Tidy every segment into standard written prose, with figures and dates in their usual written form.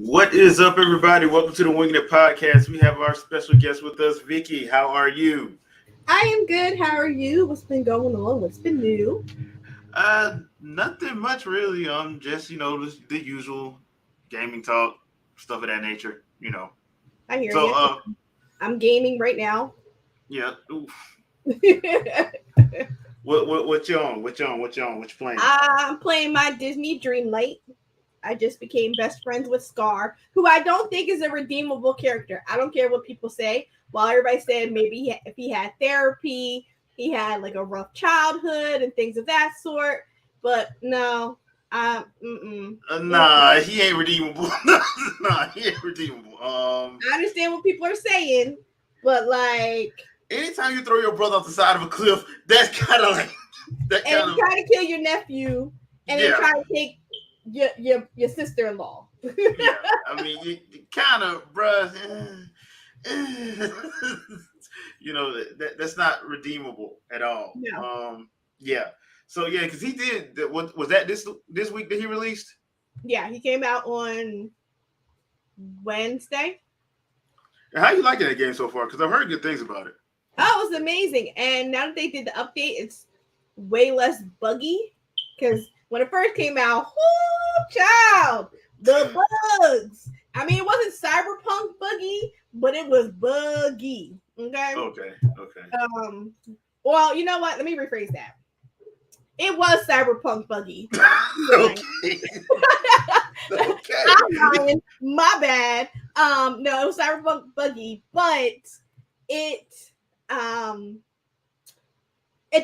What is up, everybody? Welcome to the Wingin podcast. We have our special guest with us, Vicky. How are you? I am good. How are you? What's been going on? What's been new? Nothing much really. Just the usual gaming talk, stuff of that nature. I hear So, you. I'm gaming right now. yeah. Oof. I'm What you on? What you playing? playing my Disney Dreamlight. I just became best friends with Scar, who I don't think is a redeemable character. I don't care what people say. While everybody said maybe if he had therapy, he had like a rough childhood and things of that sort. But no, Nah, he ain't redeemable. Nah, he ain't redeemable. I understand what people are saying, but like, Anytime you throw your brother off the side of a cliff, that's kind of like that and kind then of try to kill your nephew, and then yeah. try to take your sister-in-law. Yeah, I mean, you kind of, bruh. That's not redeemable at all. No. Yeah. So yeah, because he did. What was that this week that he released? Yeah, he came out on Wednesday. And how you liking that game so far? Because I've heard good things about it. Oh, it was amazing. And now that they did the update, it's way less buggy. Because when it first came out, whoo, child, the bugs. I mean, it wasn't cyberpunk buggy, but it was buggy. Okay. Okay. Okay. Well, you know what? Let me rephrase that. It was cyberpunk buggy. Okay. Okay. I'm lying. My bad. No, it was cyberpunk buggy, but it um it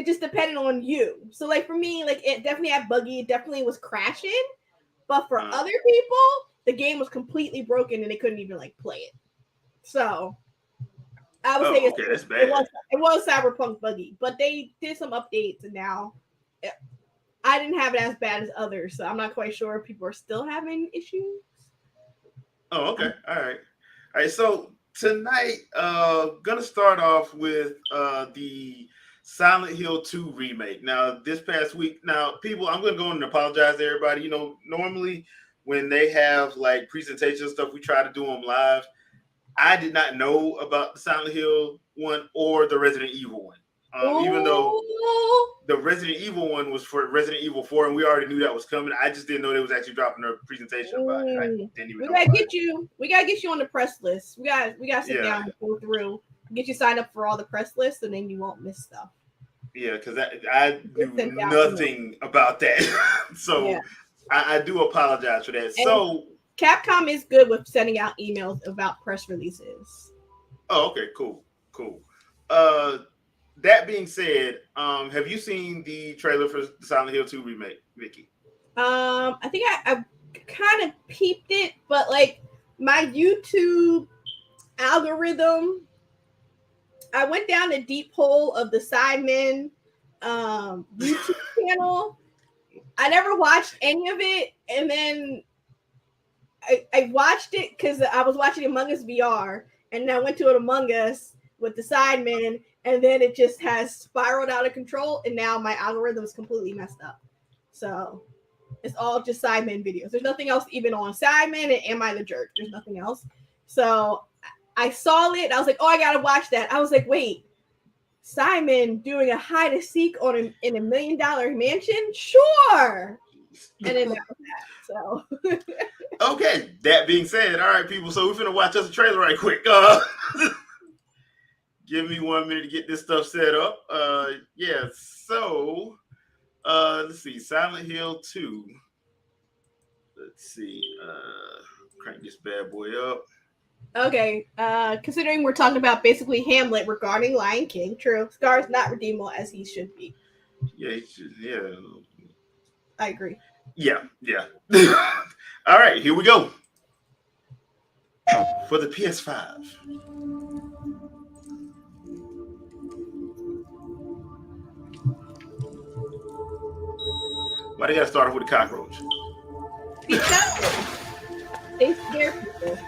just depended on you. So like for me, like it definitely had buggy, it definitely was crashing. But for other people, the game was completely broken and they couldn't even like play it. So I would say okay, that's bad. it was cyberpunk buggy, but they did some updates and now I didn't have it as bad as others, so I'm not quite sure if people are still having issues. Oh, okay. All right. So tonight, gonna start off with the Silent Hill 2 remake. Now, this past week, people, I'm gonna go in and apologize to everybody. Normally when they have like presentation stuff, we try to do them live. I did not know about the Silent Hill one or the Resident Evil one. Even though the Resident Evil one was for Resident Evil 4, and we already knew that was coming. I just didn't know they was actually dropping a presentation about it. I didn't even we know gotta about get it. you. We gotta get you on the press list. We gotta sit down and go through, get you signed up for all the press lists, and then you won't miss stuff. Yeah, because I knew nothing about that, so yeah. I do apologize for that. And so Capcom is good with sending out emails about press releases. Oh, okay, cool. That being said, have you seen the trailer for the Silent Hill 2 remake, Vicky? I think I kind of peeped it, but like my YouTube algorithm, I went down the deep hole of the Sidemen YouTube channel. I never watched any of it, and then I watched it because I was watching Among Us VR, and then I went to an Among Us with the Sidemen, and then it just has spiraled out of control, and now my algorithm is completely messed up. So it's all just Sidemen videos. There's nothing else even on Sidemen and Am I the Jerk? There's nothing else. So I saw it. I was like, oh, I gotta watch that. I was like, wait, Simon doing a hide and seek in $1 million mansion? Sure. And then that was that. So okay. That being said, all right, people. So we're gonna watch us a trailer right quick. Give me 1 minute to get this stuff set up. Yeah. So, let's see. Silent Hill 2. Let's see. Crank this bad boy up. Okay, considering we're talking about basically Hamlet regarding Lion King, true. Scar is not redeemable as he should be. Yeah, he should, yeah. I agree. Yeah. All right, here we go. For the PS5. Why they gotta start off with a cockroach? Because they scare people.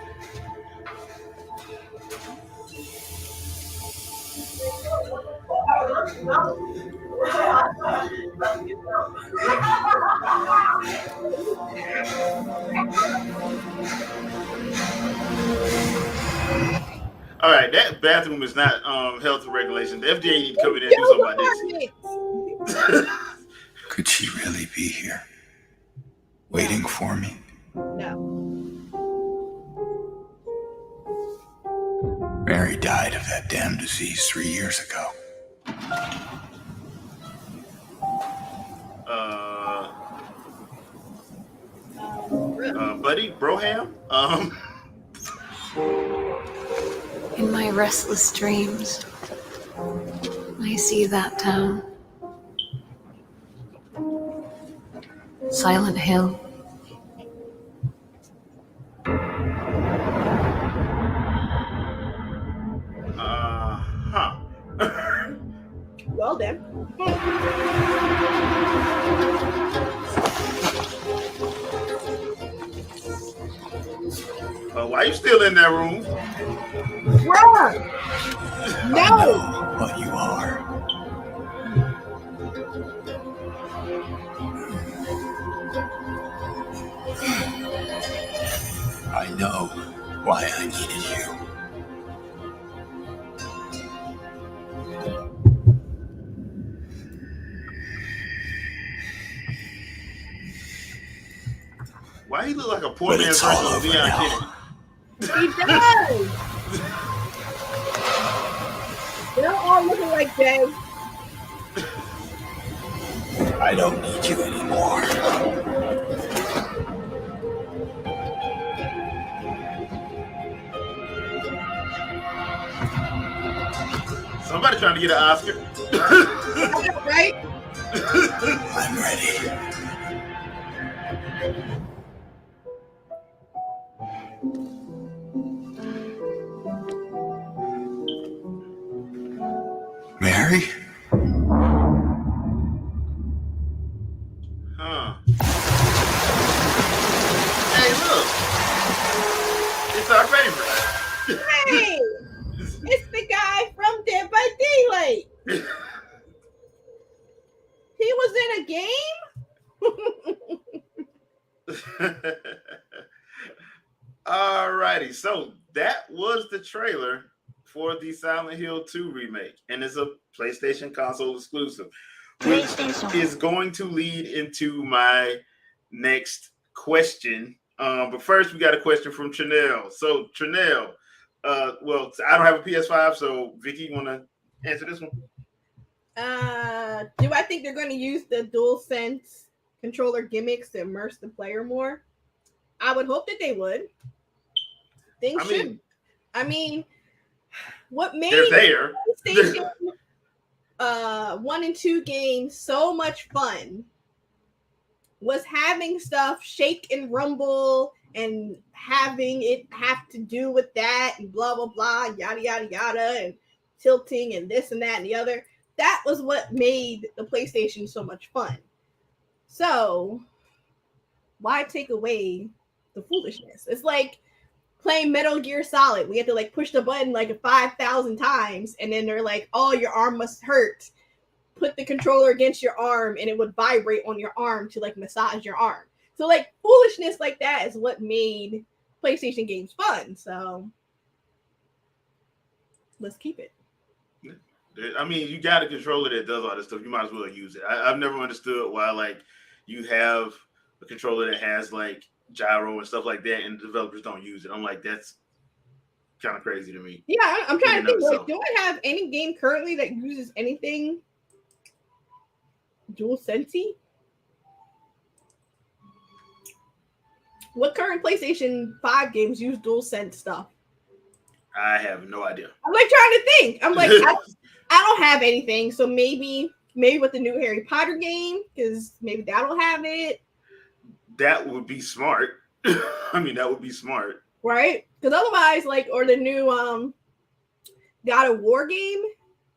All right, that bathroom is not health regulations. The FDA need to come in there and do Still something apartments. about this. Could she really be here, No, waiting for me? no. Mary died of that damn disease 3 years ago. Uh, Really. buddy, Broham. In my restless dreams, I see that town. Silent Hill. Huh. Well then. Why are you still in that room? Bruh! I No! know what you are. I know why I needed you. Why he look like a poor But man's it's version all of over Leon now. Kennedy? He does! They're all looking like Jay. I don't need you anymore. Somebody trying to get an Oscar. Right? I'm ready. Mary? Huh. Hey, look. It's our favorite. Hey! It's the guy from Dead by Daylight. He was in a game? Alrighty, so that was the trailer for the Silent Hill 2 remake, and it's a PlayStation console exclusive, which is going to lead into my next question. But first, we got a question from Trinell. So, Trinell, well, I don't have a PS5, so Vicky, you want to answer this one? Do I think they're going to use the DualSense controller gimmicks to immerse the player more? I would hope that they would. I mean, what made PlayStation 1 and 2 games so much fun was having stuff shake and rumble and having it have to do with that and blah blah blah, yada yada yada, and tilting and this and that and the other. That was what made the PlayStation so much fun. So why take away the foolishness? It's like playing Metal Gear Solid. We had to like push the button like 5,000 times, and then they're like, "Oh, your arm must hurt. Put the controller against your arm, and it would vibrate on your arm to like massage your arm." So like foolishness like that is what made PlayStation games fun. So let's keep it. I mean, you got a controller that does all this stuff. You might as well use it. I've never understood why like you have a controller that has like gyro and stuff like that, and developers don't use it. I'm like, that's kind of crazy to me. Yeah, I'm trying to think. Like, do I have any game currently that uses anything DualSense? What current PlayStation 5 games use DualSense stuff? I have no idea. I'm like trying to think. I'm like, I don't have anything. So maybe with the new Harry Potter game, because maybe that'll have it. That would be smart. I mean, that would be smart. Right? Because otherwise, like, or the new God of War game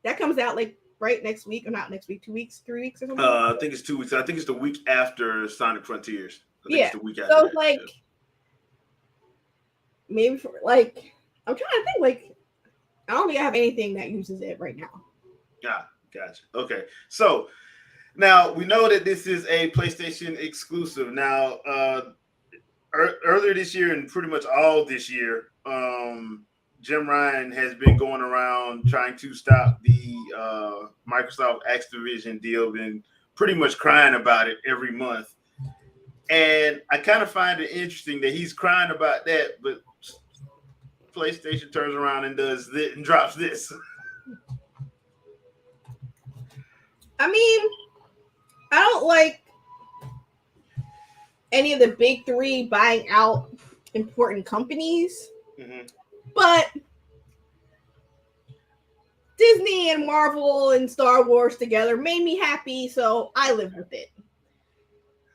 that comes out like right next week, or not next week, 2 weeks, 3 weeks, or something. I think it's 2 weeks. I think it's the week after Sonic Frontiers. Yeah. It's the week after so that. Like, maybe for like, I'm trying to think. Like, I don't think I have anything that uses it right now. Ah, gotcha. Okay, so now we know that this is a PlayStation exclusive. Now, earlier this year and pretty much all this year, Jim Ryan has been going around trying to stop the Microsoft Activision deal, been pretty much crying about it every month. And I kind of find it interesting that he's crying about that, but PlayStation turns around and does this and drops this. I mean, I don't like any of the big three buying out important companies, but Disney and Marvel and Star Wars together made me happy, so I live with it.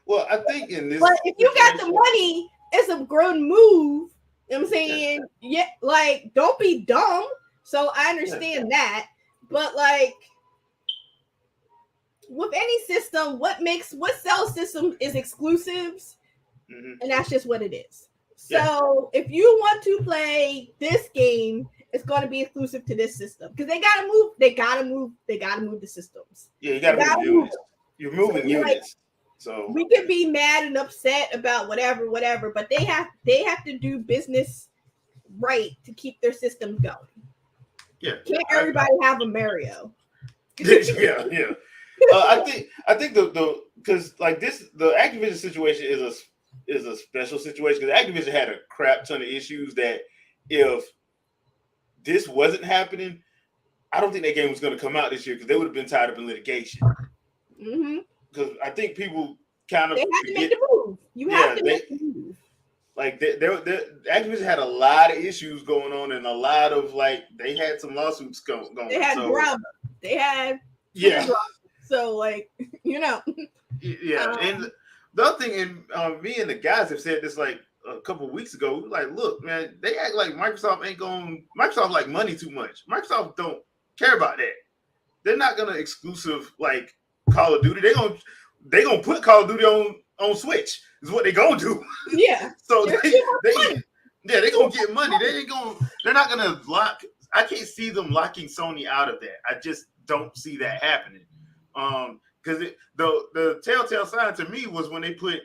Well, I think in this, but if you got the money, it's a grown move. You know what I'm saying? Yeah, like don't be dumb. So I understand that, but like with any system, what sells system is exclusives, and that's just what it is. So if you want to play this game, it's going to be exclusive to this system because they gotta move the systems. Yeah, you gotta move units. You're moving units. So we can be mad and upset about whatever, but they have to do business right to keep their systems going. Yeah, can't everybody have a Mario? yeah. I think the because like this, the Activision situation is a special situation because Activision had a crap ton of issues that if this wasn't happening, I don't think that game was going to come out this year because they would have been tied up in litigation. Because I think people kind of they have to make the move. You have to make the move. Like Activision had a lot of issues going on, and a lot of they had some lawsuits going. They had drama. They had drama. So yeah. And the other thing, and me and the guys have said this a couple of weeks ago. Like, look, man, they act like Microsoft like money too much. Microsoft don't care about that. They're not gonna exclusive Call of Duty. They gonna put Call of Duty on Switch. Is what they gonna do. Yeah. So they gonna get money. They're not gonna lock. I can't see them locking Sony out of that. I just don't see that happening. Because the telltale sign to me was when they put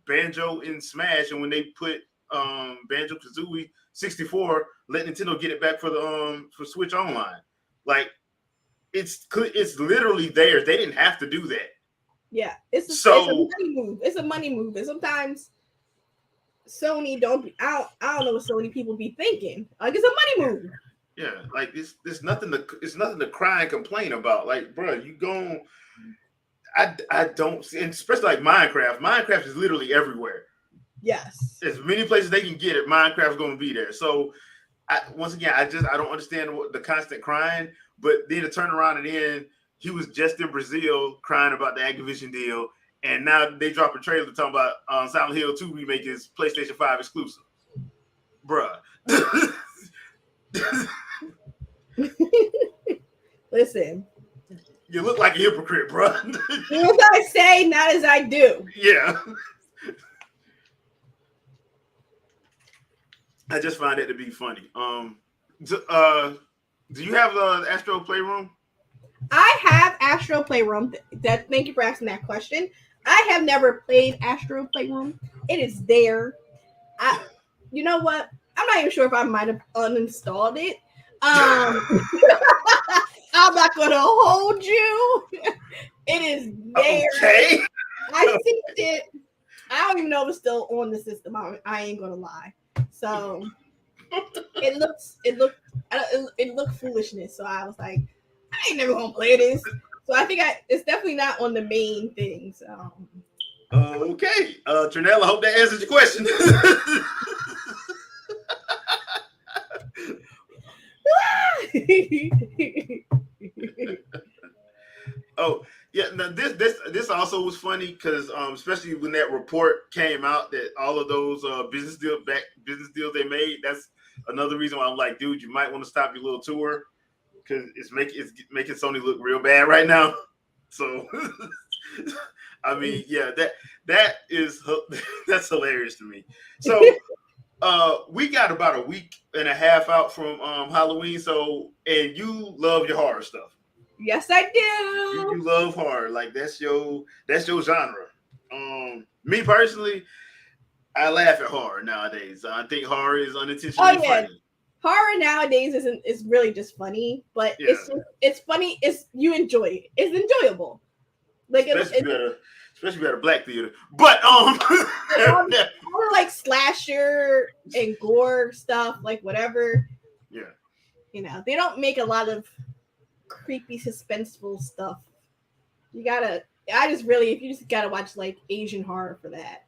Banjo in Smash, and when they put Banjo-Kazooie 64, let Nintendo get it back for the for Switch Online. It's literally theirs. They didn't have to do that. Yeah, it's a money move. It's a money move, and sometimes Sony don't. I don't know what Sony people be thinking. It's a money move. Yeah, it's nothing to cry and complain about. Bro, you going? I don't see, and especially Minecraft. Minecraft is literally everywhere. Yes, as many places they can get it. Minecraft's going to be there. So, once again, I don't understand the constant crying. But then to turn around and then he was just in Brazil crying about the Activision deal, and now they drop a trailer talking about Silent Hill 2 remake is PlayStation 5 exclusive. Bruh. Listen. You look like a hypocrite, bro. Do as I say, not as I do. Yeah. I just find it to be funny. Do you have the Astro Playroom? I have Astro Playroom. Thank you for asking that question. I have never played Astro Playroom. It is there. You know what? I'm not even sure if I might have uninstalled it. I'm not gonna hold you. It is there. Okay. I see it. I don't even know if it's still on the system. I ain't gonna lie. So it looked foolishness. So I was like, I ain't never gonna play this. So I think it's definitely not on the main thing. So okay, Trinell, I hope that answers your question. Oh yeah, now this also was funny because especially when that report came out that all of those business deals they made, that's another reason why I'm like, dude, you might want to stop your little tour because it's making Sony look real bad right now. So I mean, yeah, that's hilarious to me. So we got about a week and a half out from Halloween, and you love your horror stuff. Yes, I do. You love horror, that's your genre. Me personally, I laugh at horror nowadays. I think horror is unintentionally funny. horror nowadays is really just funny, but Yeah. it's funny. You enjoy it. It's enjoyable. Like especially at a black theater. But all like slasher and gore stuff, like whatever. Yeah. They don't make a lot of creepy, suspenseful stuff. If you just gotta watch like Asian horror for that.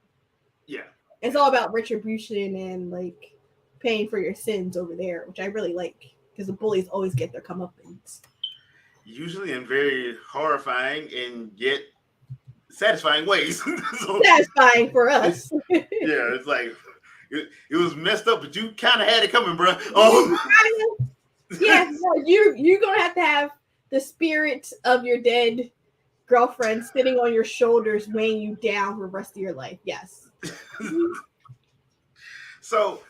Yeah. It's all about retribution and like paying for your sins over there, which I really like because the bullies always get their comeuppance. Usually in very horrifying and yet satisfying ways. Satisfying for us. Yeah, it's like it was messed up, but you kind of had it coming, bro. Yeah, no, you're gonna have the spirit of your dead girlfriend sitting on your shoulders, weighing you down for the rest of your life. Yes. So,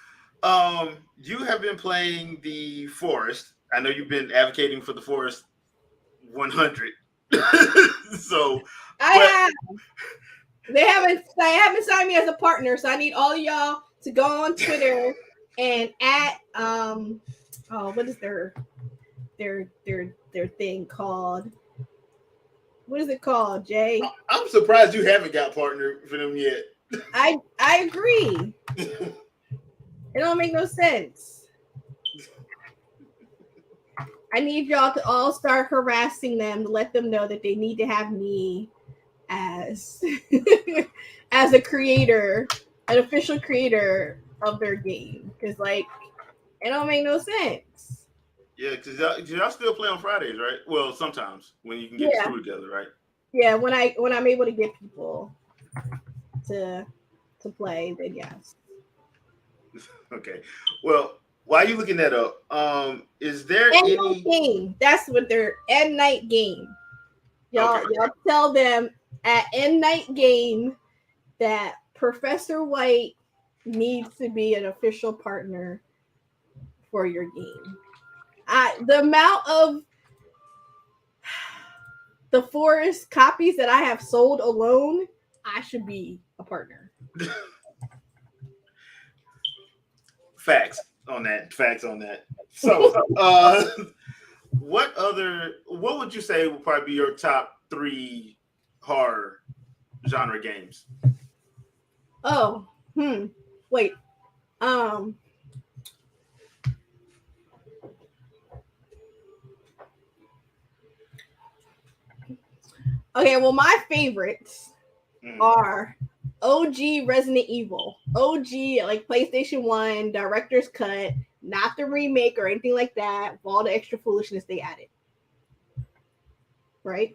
you have been playing the Forest. I know you've been advocating for the Forest 100. So I have. They haven't signed me as a partner, so I need all of y'all to go on Twitter and at what is their thing called? What is it called, Jay? I'm surprised you haven't got partner for them yet. I agree. It don't make no sense. I need y'all to all start harassing them to let them know that they need to have me as as a creator, an official creator of their game. Because like it don't make no sense. Yeah, because y'all still play on Fridays, right? Well, sometimes when you can get the crew together, right? Yeah, when I'm able to get people to play, then yes. Okay. Well, while you looking that up, is there End any night game? That's what their end night game. Y'all tell them at end night game that Professor White needs to be an official partner for your game. The amount of the Forest copies that I have sold alone, I should be a partner. Facts on that. So, what would you say would probably be your top 3 horror genre games? Oh, wait. Okay, well, my favorites are OG Resident Evil. OG, like PlayStation 1, Director's Cut, not the remake or anything like that, with all the extra foolishness they added. Right?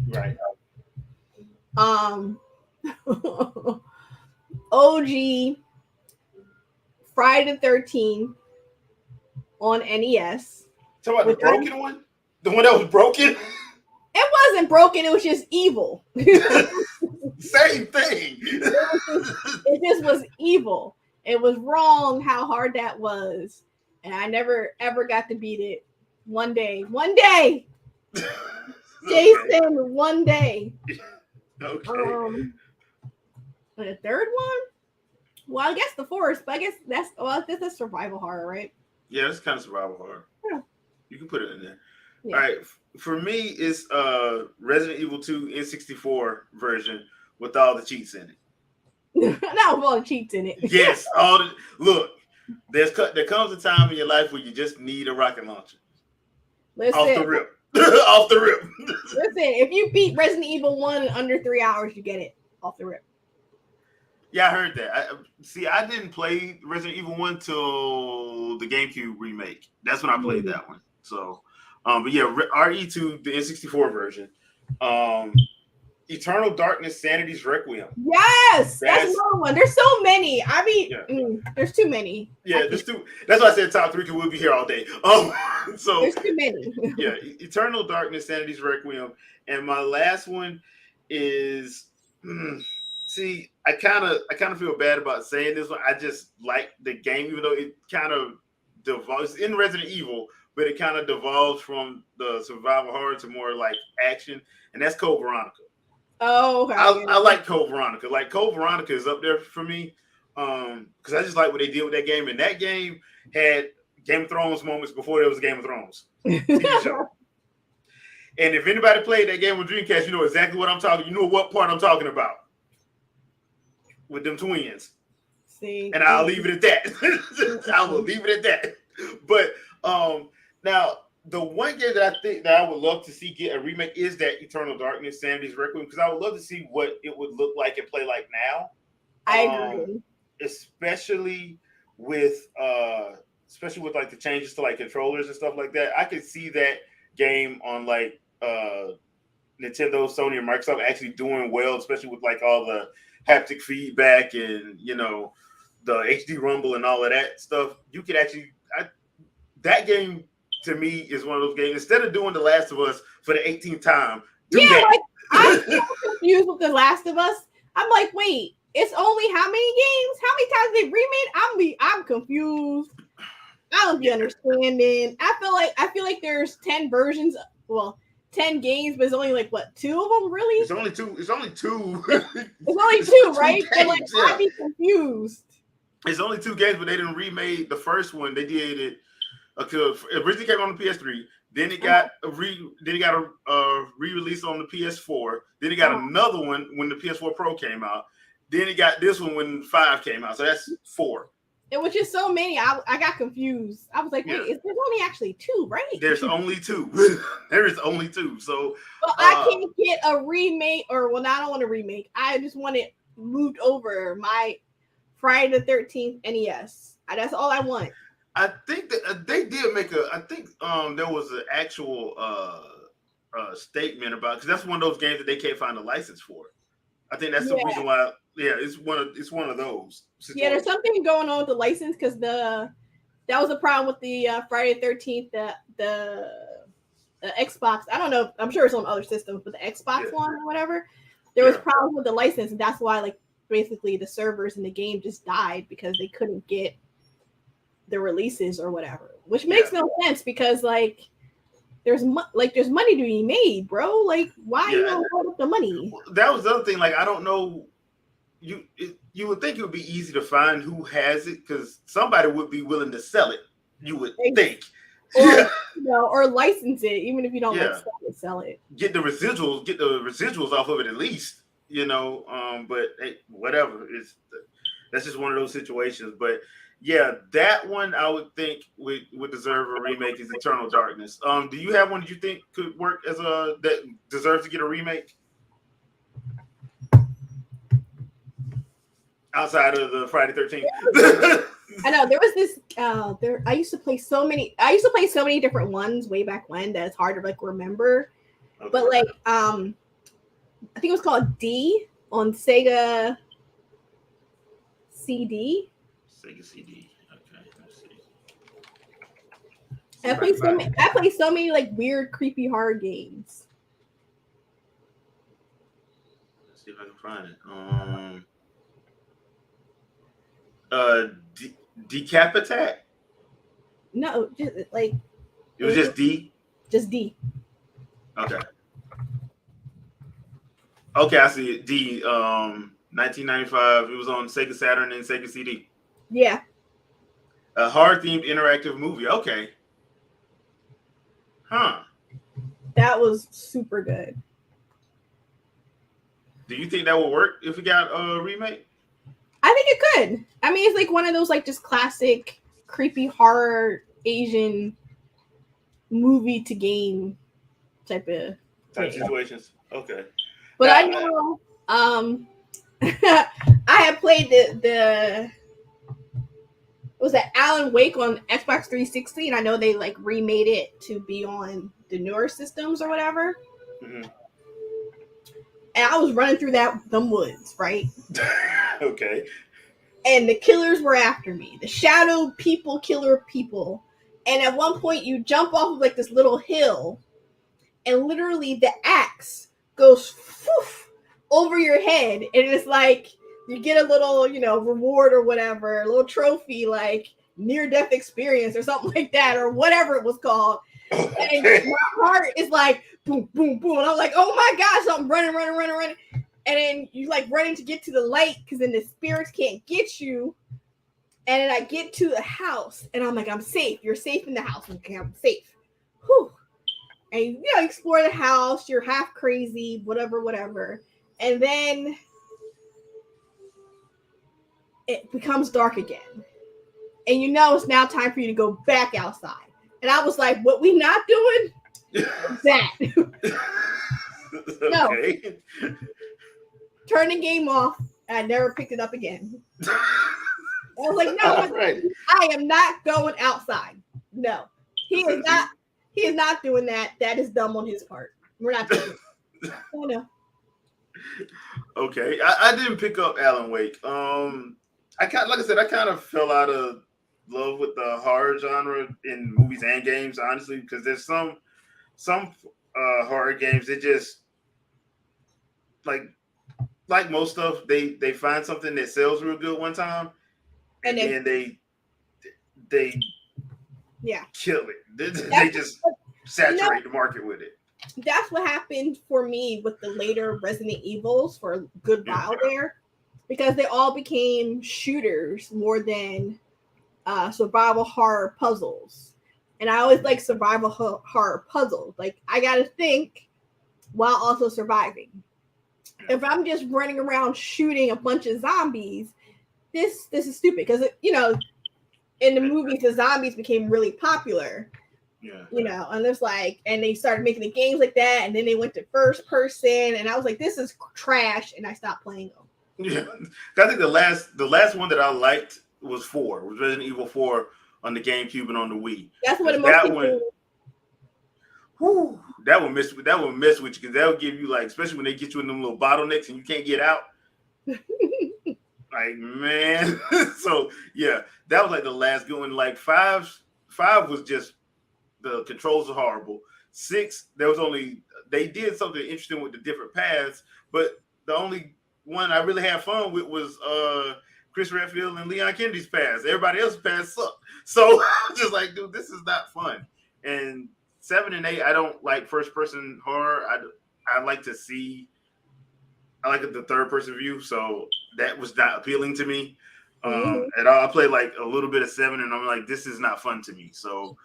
Right. OG Friday the 13th on NES. Talk about the broken one? The one that was broken? It wasn't broken, it was just evil. Same thing. It just was evil. It was wrong how hard that was. And I never ever got to beat it. One day. Jason, one day. Okay. The third one? Well, I guess the Forest, but I guess that's a survival horror, right? Yeah, it's kind of survival horror. Yeah. You can put it in there. Yeah. All right. For me, it's Resident Evil 2 N64 version with all the cheats in it. Not with all the cheats in it. Yes. Look, there comes a time in your life where you just need a rocket launcher. Listen, off the rip. Off the rip. Listen, if you beat Resident Evil 1 in under 3 hours, you get it off the rip. Yeah, I heard that. I didn't play Resident Evil 1 till the GameCube remake. That's when I played that one. So, but yeah, RE2, the N64 version. Eternal Darkness, Sanity's Requiem. Yes, that's another one. There's so many. I mean, there's too many. Yeah, there's too. That's why I said top 3 because we'll be here all day. So there's too many. Yeah, Eternal Darkness, Sanity's Requiem, and my last one is. See, I kind of feel bad about saying this one. I just like the game, even though it kind of devolves in Resident Evil, but it kind of devolves from the survival horror to more like action, and that's Code Veronica. Oh, okay. I like Code Veronica. Like Code Veronica is up there for me, because I just like what they did with that game, and that game had Game of Thrones moments before there was Game of Thrones TV show. And if anybody played that game with Dreamcast, you know exactly what I'm talking. You know what part I'm talking about with them twins. See, and I'll leave it at that. I will leave it at that. But now the one game that I think that I would love to see get a remake is that Eternal Darkness, Sanity's Requiem, because I would love to see what it would look like and play like now. I agree, especially with like the changes to like controllers and stuff like that. I could see that game on like Nintendo, Sony, and Microsoft actually doing well, especially with like all the haptic feedback and the HD rumble and all of that stuff. You could actually that game to me is one of those games. Instead of doing The Last of Us for the 18th time, do that. Like I'm so confused with The Last of Us. I'm like, wait, it's only how many games? How many times they remade? I'm confused. I don't be understanding. I feel like there's 10 versions. Well, 10 games, but it's only like what, 2 of them really? It's only two. It's only 2. It's only 2, right? Games, But like, I'd be confused. It's only 2 games, but they didn't remake the first one. They did it. It originally came on the PS3. Then it got a re-release on the PS4. Then it got another one when the PS4 Pro came out. Then it got this one when 5 came out. So that's 4. It was just so many. I got confused. I was like, wait, there's only actually 2, right? There's only 2. There is only 2. So I can't get a remake, I don't want a remake. I just want it moved over my Friday the 13th NES. That's all I want. I think that they did make there was an actual statement about, because that's one of those games that they can't find a license for. I think that's the reason why. Yeah, it's one of those situations. Yeah, there's something going on with the license because that was the problem with the Friday the 13th, the Xbox. I don't know. I'm sure it's on other systems, but the Xbox one or whatever, there was problems with the license, and that's why like basically the servers in the game just died because they couldn't get the releases or whatever, which makes no sense because like there's money to be made, bro. Like why you don't hold up the money? That was the other thing. Like I don't know. You would think it would be easy to find who has it because somebody would be willing to sell it. You would think, or license it, even if you don't sell it. Get the residuals off of it at least, But hey, whatever, that's just one of those situations. But yeah, that one I would think would deserve a remake is Eternal Darkness. Do you have one that you think could work that deserves to get a remake? Outside of the Friday 13th. I know there was this I used to play so many different ones way back when that it's hard to like remember. Okay. But like I think it was called D on Sega CD. Sega CD. Okay, let's see. I played so many like weird, creepy horror games. Let's see if I can find it. Decapitate? No, just like it was just D. Just D. Okay, I see it. D. 1995. It was on Sega Saturn and Sega CD. Yeah. A horror themed interactive movie. Okay. Huh. That was super good. Do you think that would work if it got a remake? I think it could. I mean, it's like one of those like just classic creepy horror Asian movie to game type situations. Okay. But I know I had played the was that Alan Wake on Xbox 360, and I know they like remade it to be on the newer systems or whatever. Mm-hmm. And I was running through them woods, right? Okay. And the killers were after me. The shadow killer people. And at one point you jump off of like this little hill, and literally the axe goes over your head, and it's like you get a little, reward or whatever, a little trophy like near-death experience or something like that, or whatever it was called. And my heart is like boom, boom, boom. And I'm like, oh my gosh, so I'm running. And then you like running to get to the light because then the spirits can't get you. And then I get to the house, and I'm like, I'm safe. You're safe in the house. Okay, I'm safe. Whew. And explore the house. You're half crazy, whatever. And then it becomes dark again. And it's now time for you to go back outside. And I was like, what we not doing? That. No. Okay. Turn the game off. And I never picked it up again. I was like, no, Right. I am not going outside. No. He is not doing that. That is dumb on his part. We're not doing it. Oh no. Okay. I didn't pick up Alan Wake. I kind of fell out of love with the horror genre in movies and games, honestly, because there's some horror games that just like most stuff, they find something that sells real good one time, and then they kill it. They just saturate the market with it. That's what happened for me with the later Resident Evils for a good while there, because they all became shooters more than survival horror puzzles. And I always like survival horror puzzles. Like, I gotta think while also surviving. If I'm just running around shooting a bunch of zombies, this is stupid, because in the movies the zombies became really popular. Yeah. And there's and they started making the games like that, and then they went to first person, and I was like, this is trash, and I stopped playing them. Yeah, I think the last one that I liked was Resident Evil 4 on the GameCube and on the Wii. That's what most people. Whew, that will mess with you, because that will give you, especially when they get you in them little bottlenecks and you can't get out. Man. So yeah, that was the last good one. Five was just, the controls are horrible. 6, they did something interesting with the different paths, but the only one I really had fun with was Chris Redfield and Leon Kennedy's paths. Everybody else's paths sucked. So I'm just like, dude, this is not fun. And 7 and 8, I don't like first person horror. I like to see. I like the third person view, so that was not appealing to me. And I played a little bit of 7, and I'm like, this is not fun to me. So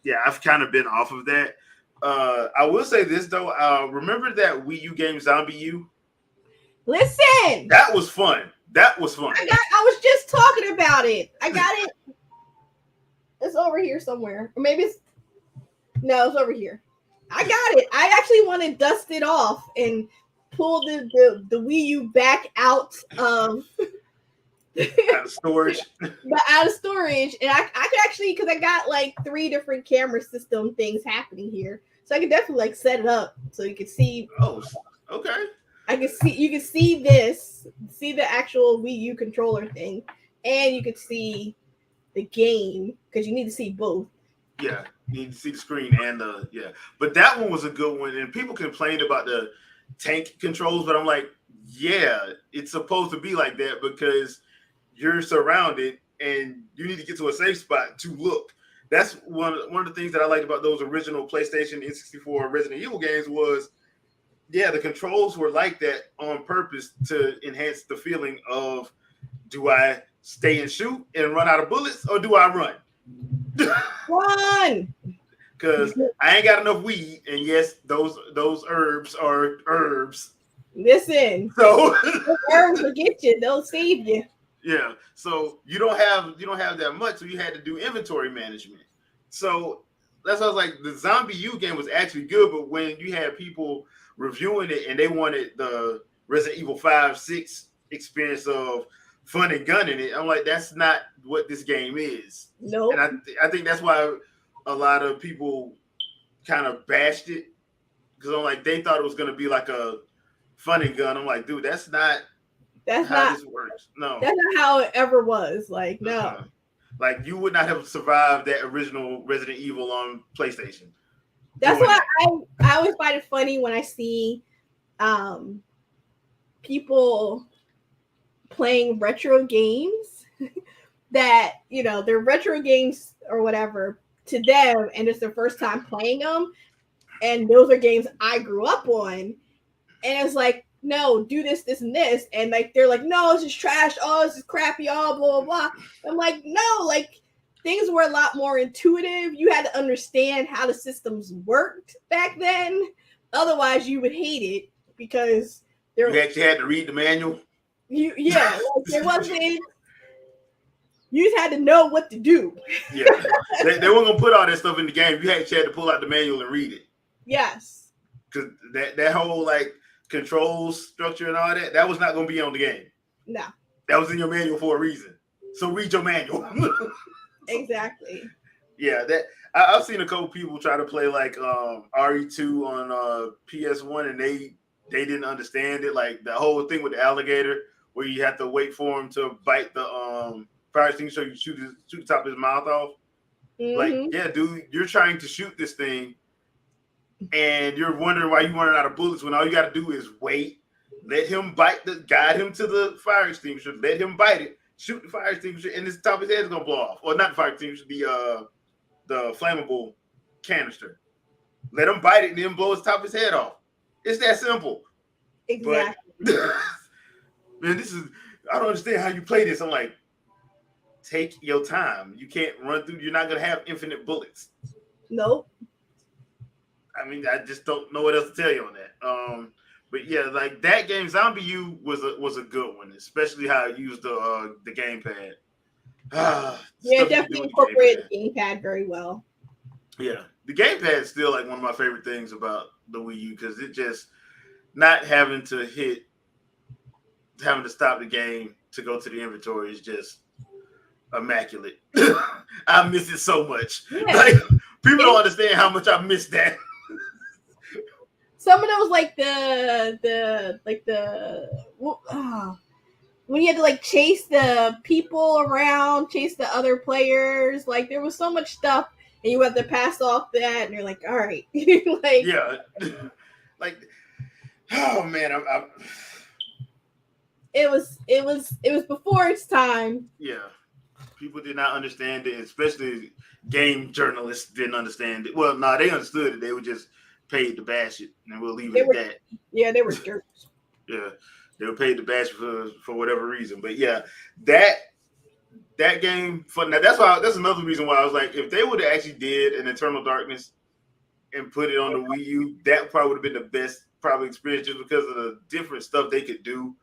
yeah, I've kind of been off of that. I will say this though. Remember that Wii U game Zombie U? Listen, that was fun. I was just talking about it. I got it. It's over here somewhere, or maybe it's over here. I got it. I actually want to dust it off and pull the Wii U back out of storage. Out of storage, and I could actually, because I got 3 different camera system things happening here, so I could definitely set it up so you can see. Oh, okay. You can see the actual Wii U controller thing, and you could see the game, because you need to see both. Yeah, you need to see the screen and but that one was a good one, and people complained about the tank controls, but I'm like, yeah, it's supposed to be like that because you're surrounded and you need to get to a safe spot to look. That's one of the things that I liked about those original PlayStation N64 Resident Evil games was, yeah, the controls were like that on purpose to enhance the feeling of, do I stay and shoot and run out of bullets, or do I run? Run! Because I ain't got enough weed, and yes, those herbs are herbs. Listen, so those herbs will get you; they'll save you. Yeah, so you don't have that much, so you had to do inventory management. So that's why I was like, the Zombie U game was actually good, but when you had people reviewing it and they wanted the Resident Evil 5, 6 experience of fun and gunning it, I'm like, that's not what this game is. No, nope. And I think that's why a lot of people kind of bashed it, because I'm like, they thought it was going to be like a fun and gun. I'm like, dude, that's not how this works. No, that's not how it ever was. No. You would not have survived that original Resident Evil on PlayStation. That's why I always find it funny when I see people playing retro games that, they're retro games or whatever to them, and it's their first time playing them, and those are games I grew up on, and it's like, no, do this, this, and this, and like they're like, no, it's just trash. Oh, this is crappy. Oh, blah blah blah. I'm like, no, like things were a lot more intuitive. You had to understand how the systems worked back then. Otherwise, you would hate it because there. You actually had to read the manual. Like there wasn't. You just had to know what to do. Yeah, they weren't gonna put all that stuff in the game. You actually had to pull out the manual and read it. Yes. Because that whole like control structure and all that was not gonna be on the game. No. That was in your manual for a reason. So read your manual. Exactly. Yeah, I've seen a couple people try to play like RE2 on PS1 and they didn't understand it. Like the whole thing with the alligator where you have to wait for him to bite the fire extinguisher so you shoot the top of his mouth off. Mm-hmm. Like, yeah, dude, you're trying to shoot this thing and you're wondering why you're running out of bullets when all you got to do is wait, let him guide him to the fire extinguisher, let him bite it, shoot the fire extinguisher, and the top of his head is gonna blow off. Or not the fire extinguisher, the flammable canister. Let him bite it and then blow his top of his head off. It's that simple. Exactly. But, man, I don't understand how you play this. I'm like, take your time. You can't run through. You're not gonna have infinite bullets. Nope. I mean, I just don't know what else to tell you on that. But yeah, like that game, Zombie U was a good one, especially how it used the gamepad. Yeah, definitely incorporated the gamepad very well. Yeah, the gamepad is still like one of my favorite things about the Wii U because it just not having to stop the game to go to the inventory is just immaculate. I miss it so much. Yeah. Like people don't understand how much I miss that. Some of those like when you had to like chase the people around, chase the other players, like there was so much stuff, and you had to pass off that, and you're like, all right, like yeah, like oh man, it was before its time. Yeah, people did not understand it, especially game journalists didn't understand it. Well, no, they understood it. They were just paid to bash it, and we'll leave it at that. Yeah, they were jerks. Yeah, they were paid to bash for whatever reason. But yeah, that game. Now that's another reason why I was like, if they would have actually did an Eternal Darkness and put it on the Wii U, that probably would have been the best probably experience just because of the different stuff they could do.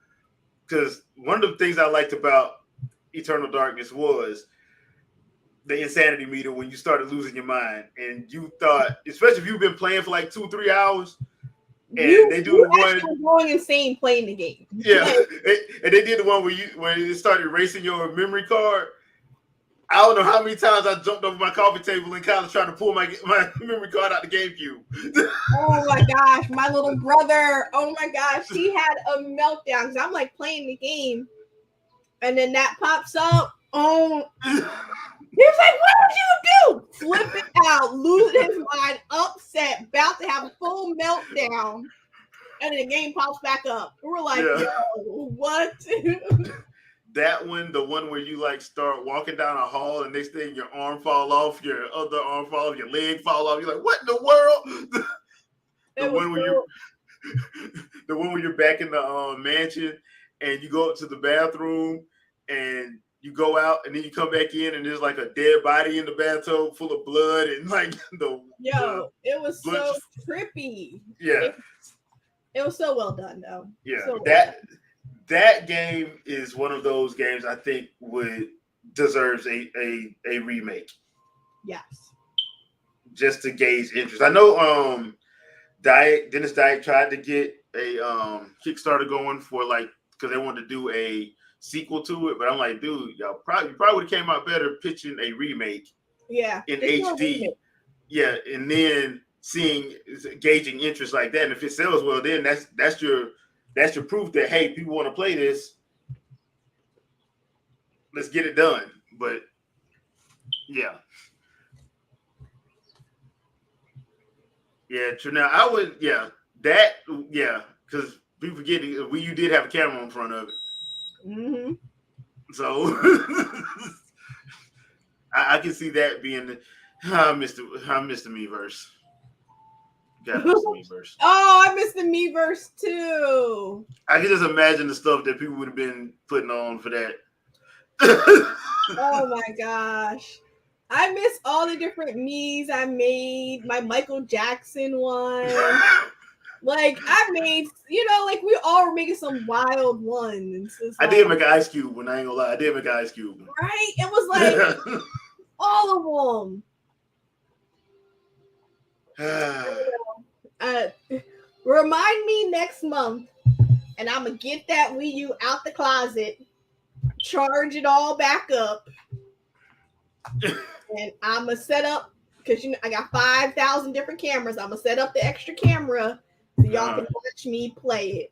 Because one of the things I liked about Eternal Darkness was the insanity meter when you started losing your mind and you thought, especially if you've been playing for like 2-3 hours, and they do the one going insane playing the game. Yeah, and they did the one where it started erasing your memory card. I don't know how many times I jumped over my coffee table in college trying to pull my memory card out the GameCube. Oh my gosh, my little brother! Oh my gosh, he had a meltdown because I'm like playing the game, and then that pops up. Oh. He was like, what did you do? Flipping out, losing his mind, upset, about to have a full meltdown. And then the game pops back up. We're like, yo, what? That one, the one where you like start walking down a hall and next thing your arm fall off, your other arm fall off, your leg fall off. You're like, what in the world? The one where you're back in the mansion and you go up to the bathroom and you go out and then you come back in and there's like a dead body in the bathtub full of blood and like it was so trippy. Yeah. It was so well done though. Yeah. So that game is one of those games I think deserves a remake. Yes. Just to gauge interest. I know Dennis Dyack tried to get a Kickstarter going for like because they wanted to do a sequel to it, but I'm like, dude, you probably would have came out better pitching a remake. Yeah. In HD. Yeah, and then gauging interest like that. And if it sells well, then that's your proof that hey, people want to play this. Let's get it done. But yeah. Yeah, true. Now I would because people forget you did have a camera in front of it. Mm-hmm. So I can see that being I missed the Miiverse. Gotta miss the Meverse. Oh, I missed the Meverse too. I can just imagine the stuff that people would have been putting on for that. Oh my gosh. I miss all the different me's I made. My Michael Jackson one. Like I made, like we all were making some wild ones. I did make an Ice Cube one. I ain't gonna lie. I did make an Ice Cube one. Right? It was like all of them. Remind me next month, and I'm gonna get that Wii U out the closet, charge it all back up, and I'm gonna set up because I got 5,000 different cameras. I'm gonna set up the extra camera so y'all can watch me play it.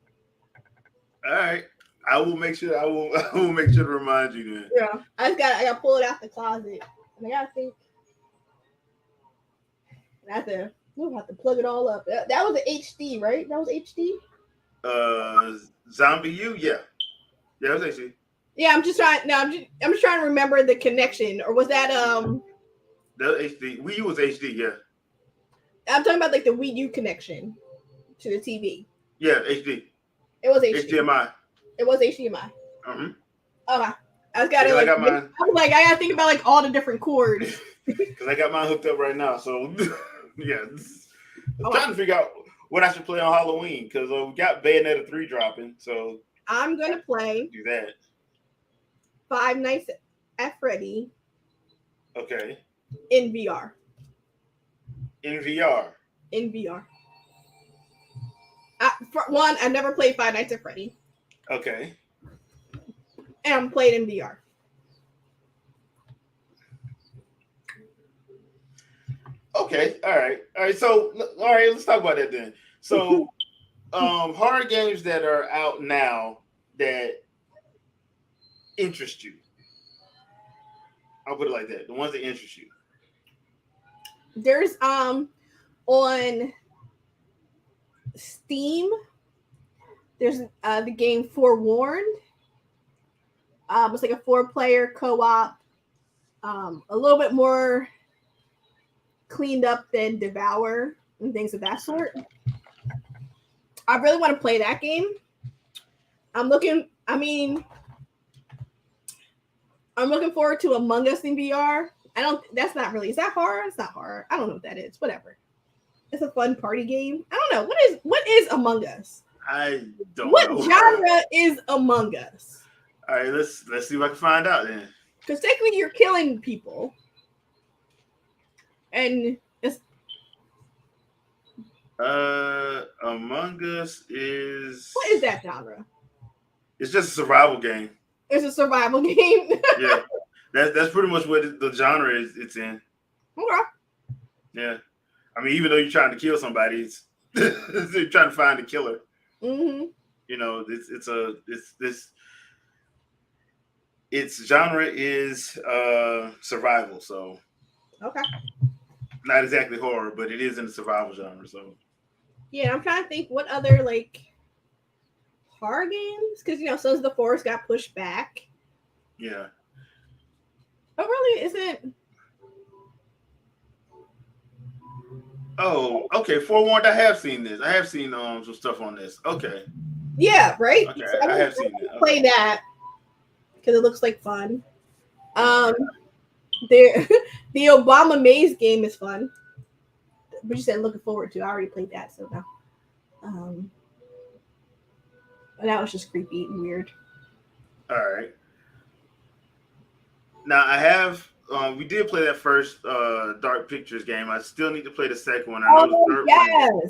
All right, I will make sure. I will make sure to remind you then. Yeah, I gotta pull it out the closet, and I gotta think. We'll have to plug it all up. That was an HD, right? That was HD. Zombie U, yeah, it was HD. Yeah, I'm just trying. No, I'm just trying to remember the connection. Or was that That was HD. Wii U was HD, yeah. I'm talking about like the Wii U connection to the TV. Yeah, HD. It was HD. HDMI. It was HDMI. Okay. I gotta I got mine. I'm like I gotta think about like all the different cords. Because I got mine hooked up right now, so yeah. I'm trying to figure out what I should play on Halloween because we got Bayonetta 3 dropping, so I'm gonna play do that. Five Nights at Freddy. Okay. In VR. In VR. In VR. For one, I never played Five Nights at Freddy. Okay. And I'm played in VR. Okay. All right. So, let's talk about that then. So, horror games that are out now that interest you. I'll put it like that. The ones that interest you. There's on Steam. There's the game Forewarned. It's like a 4-player co-op. A little bit more cleaned up than Devour and things of that sort. I really want to play that game. I'm looking forward to Among Us in VR. Is that horror? It's not horror. I don't know what that is. Whatever. It's a fun party game. I don't know. What is Among Us? I don't know. What genre is Among Us? All right, let's see if I can find out then. Because technically you're killing people. And it's Among Us is what is that genre? It's just a survival game. It's a survival game. Yeah. That's pretty much what the genre is it's in. Okay. Yeah. I mean, even though you're trying to kill somebody, you're trying to find a killer. Mm-hmm. You know, its genre is survival, so okay. Not exactly horror, but it is in the survival genre. So yeah, I'm trying to think what other like horror games because Sons of the Forest got pushed back. Yeah. But really, isn't. Oh, okay. Forewarned, I have seen this. I have seen some stuff on this. Okay. Yeah, right. Okay, So I have seen it. Play that because it looks like fun. The Obama Maze game is fun. But you said looking forward to. I already played that, so no. But that was just creepy and weird. All right. Now I have. We did play that first Dark Pictures game. I still need to play the second one. I know the third one.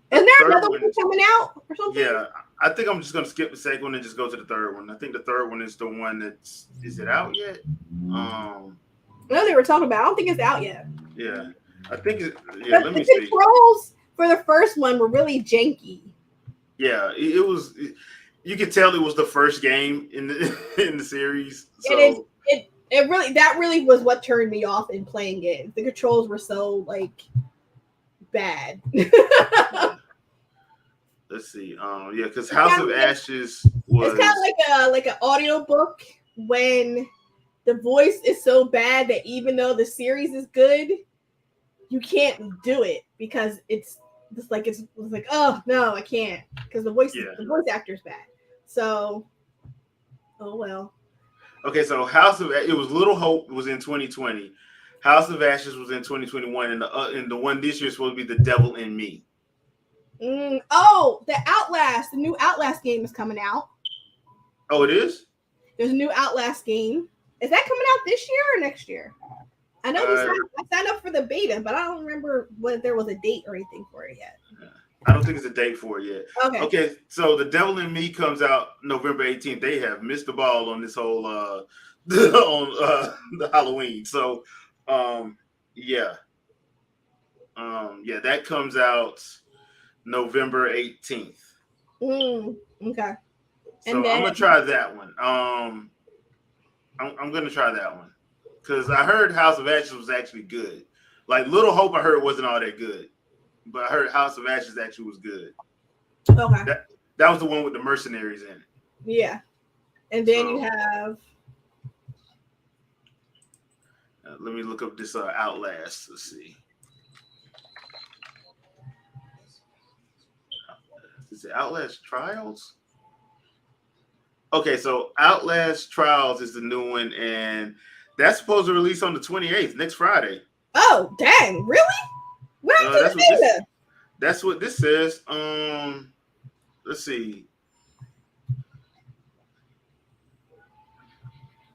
Isn't there another one coming out or something? Yeah, I think I'm just gonna skip the second one and just go to the third one. I think the third one is the one that's. Is it out yet? I know they were talking about. I don't think it's out yet. Yeah, I think it. Yeah, let me see. see. Controls for the first one were really janky. Yeah, it was. You could tell it was the first game in the series. So. It really was what turned me off in playing it. The controls were so like bad. Let's see. Yeah, because House of Ashes was. It's kind of like an audio book when the voice is so bad that even though the series is good, you can't do it because it's just like it's like, oh no, I can't because the voice actor's bad. So, oh well. Okay, so it was Little Hope was in 2020. House of Ashes was in 2021, and the one this year is supposed to be The Devil in Me. Oh, the new Outlast game is coming out. Oh, it is? There's a new Outlast game. Is that coming out this year or next year? I know I signed up for the beta, but I don't remember whether there was a date or anything for it yet. I don't think it's a date for it yet. Okay, so The Devil in Me comes out November 18th. They have missed the ball on this whole the Halloween. So that comes out November 18th. Okay. So I'm gonna try that one. I'm gonna try that one because I heard House of Ashes was actually good. Like Little Hope, I heard wasn't all that good, but I heard House of Ashes actually was good. Okay. That was the one with the mercenaries in it. Yeah, and then you have. Let me look up this Outlast. Let's see. Is it Outlast Trials? Okay, so Outlast Trials is the new one, and that's supposed to release on the 28th, next Friday. Oh, dang! Really? That's what this says. Let's see.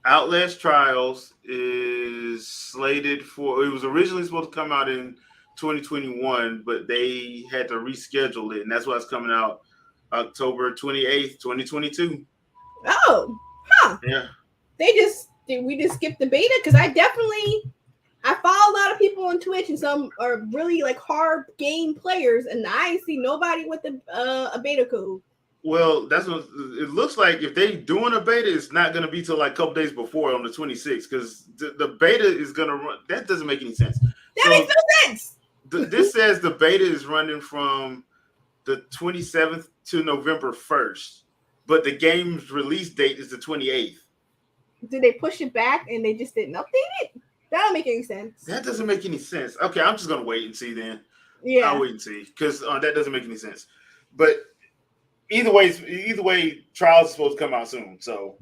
Outlast Trials is slated for. It was originally supposed to come out in 2021, but they had to reschedule it, and that's why it's coming out October 28th, 2022. Oh, huh. Yeah. We just skipped the beta because I follow a lot of people on Twitch and some are really like hard game players, and I see nobody with a beta code. Well, that's what it looks like. If they doing a beta, it's not going to be till like a couple days before on the 26th because the beta is going to run. That doesn't make any sense. That makes no sense. This says the beta is running from the 27th to November 1st, but the game's release date is the 28th. Did they push it back and they just didn't update it? That don't make any sense. That doesn't make any sense. Okay, I'm just going to wait and see then. Yeah. I'll wait and see because that doesn't make any sense. But either way, Trials is supposed to come out soon. So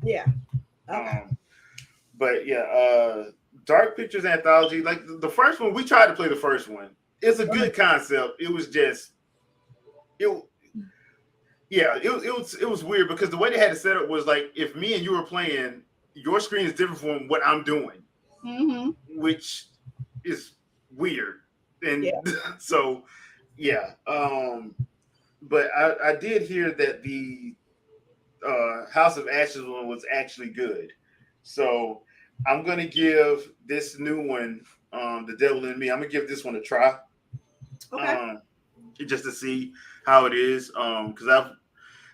yeah. Okay. But yeah, Dark Pictures Anthology, like the first one, we tried to play the first one. It's a good concept. It was just it was weird because the way they had it set up was like if me and you were playing, your screen is different from what I'm doing, which is weird. And so yeah. But I did hear that the House of Ashes one was actually good. So I'm going to give this new one, The Devil in Me, I'm going to give this one a try. Okay. Just to see how it is. Because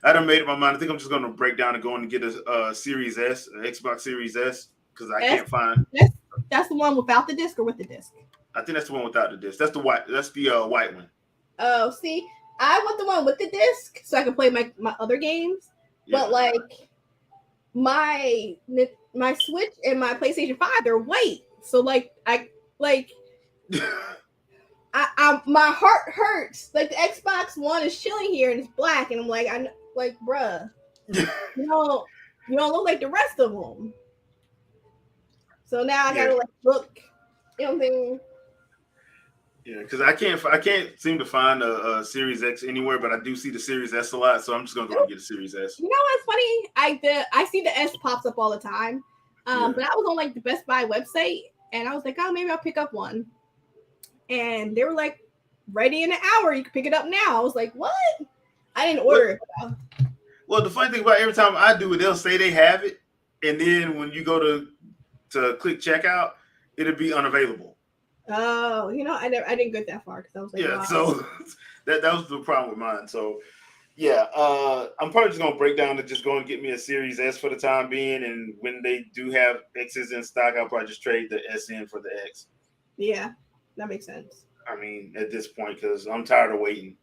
I done made up my mind. I think I'm just going to break down and go and get a Series S, an Xbox Series S, because I can't find. That's the one without the disc or with the disc? I think that's the one without the disc. That's the white one. Oh, see, I want the one with the disc so I can play my other games. Yeah. But like my Switch and my PlayStation 5, they're white. So like I my heart hurts. Like the Xbox One is chilling here and it's black, and I'm like, bruh, you don't look like the rest of them. So now I gotta look, you know what I'm saying? Yeah, because I can't seem to find a Series X anywhere, but I do see the Series S a lot, so I'm just gonna go and get a Series S. You know what's funny? I see the S pops up all the time, but I was on like the Best Buy website, and I was like, oh, maybe I'll pick up one, and they were like, ready in an hour, you can pick it up now. I was like, what? I didn't order it. Well, the funny thing about every time I do it, they'll say they have it, and then when you go to click checkout, it'll be unavailable. Oh, I didn't get that far because I was like, wow. So that was the problem with mine. So yeah, I'm probably just gonna break down to just go and get me a Series S for the time being, and when they do have X's in stock, I'll probably just trade the S in for the X. Yeah, that makes sense. I mean, at this point, because I'm tired of waiting,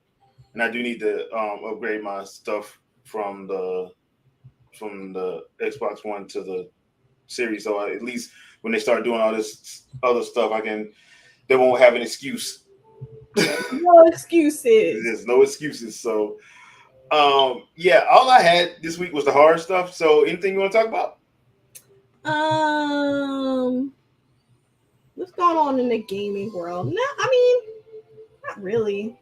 and I do need to upgrade my stuff from the Xbox One to the Series. So at least when they start doing all this other stuff, they won't have an excuse. No excuses. There's no excuses. So, yeah, all I had this week was the horror stuff. So, anything you want to talk about? What's going on in the gaming world? No, I mean, not really.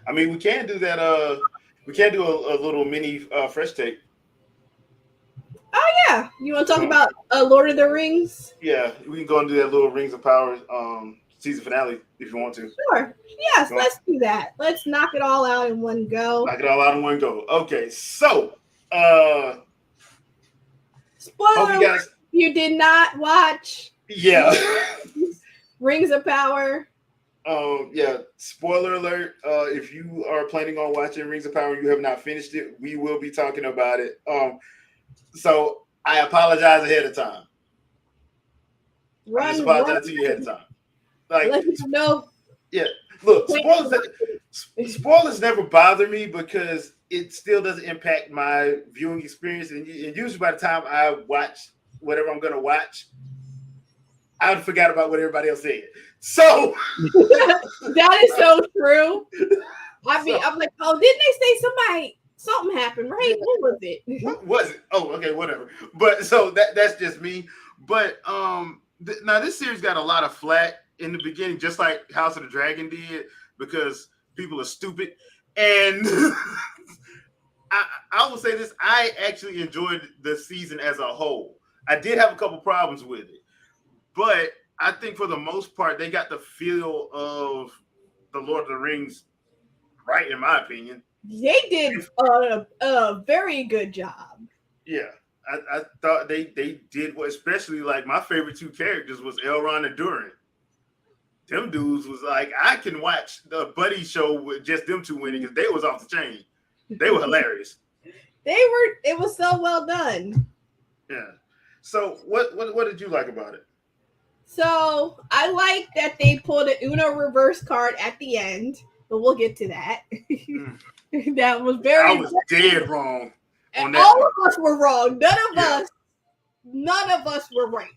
I mean, we can do that. We can do a little mini fresh take. Oh yeah, you want to talk Um, about Lord of the Rings? yeah, we can go and do that little Rings of Power season finale if you want to. Sure. Yes, Go on. let's do that. Let's knock it all out in one go. Knock it all out in one go. Okay, so hope Spoiler you alert, guys. you did not watch Yeah. Rings of Power. Yeah. Spoiler alert. If you are planning on watching Rings of Power and you have not finished it, we will be talking about it. So I apologize ahead of time. I just apologize to you ahead of time. Like, let you know. yeah. Look, spoilers never bother me because it still doesn't impact my viewing experience. And usually by the time I watch whatever I'm going to watch, I forgot about what everybody else said. So That is so true. I mean, So- I'm like, oh, didn't they say something happened, right? Yeah. What was it? what was it? Oh, okay, whatever. But so that's just me. But now this series got a lot of flack in the beginning, just like House of the Dragon did, because people are stupid. And I will say this: I actually enjoyed the season as a whole. I did have a couple problems with it, but I think for the most part they got the feel of the Lord of the Rings right, in my opinion. They did a very good job. Yeah, I thought they did what, especially like my favorite two characters was Elrond and Durin. Them dudes was like, I can watch the buddy show with just them two winning because they was off the chain. They were hilarious. It was so well done. Yeah. So what did you like about it? So I like that they pulled an Uno reverse card at the end, but we'll get to that. That was very. I was dead wrong on that. All of us were wrong. None of us were right.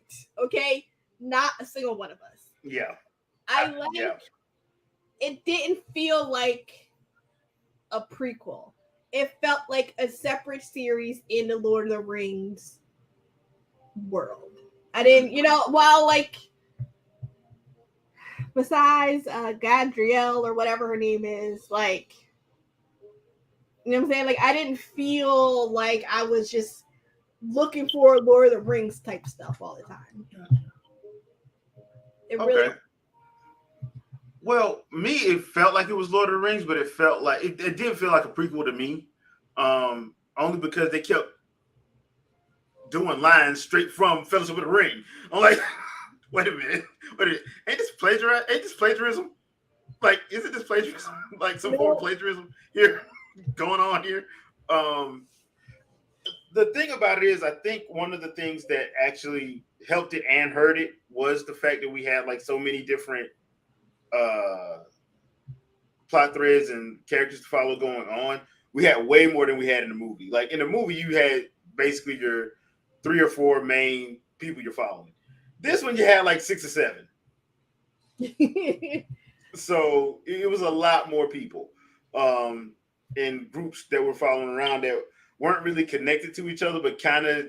Okay, not a single one of us. Yeah. I like. Yeah. It didn't feel like a prequel. It felt like a separate series in the Lord of the Rings world. I didn't, while like besides Gadriel or whatever her name is, like, you know what I'm saying? Like, I didn't feel like I was just looking for Lord of the Rings type stuff all the time. It really. Okay. Well, me, it felt like it was Lord of the Rings, but it felt like it didn't feel like a prequel to me. Only because they kept doing lines straight from Fellowship of the Ring. I'm like, wait a minute. Ain't this plagiarism? Like, isn't this plagiarism? Like some form of plagiarism here going on here? The thing about it is, I think one of the things that actually helped it and hurt it was the fact that we had like so many different plot threads and characters to follow going on. We had way more than we had in the movie. Like in the movie, you had basically your 3 or 4 main people you're following. This one you had like 6 or 7. So it was a lot more people in groups that were following around that weren't really connected to each other, but kind of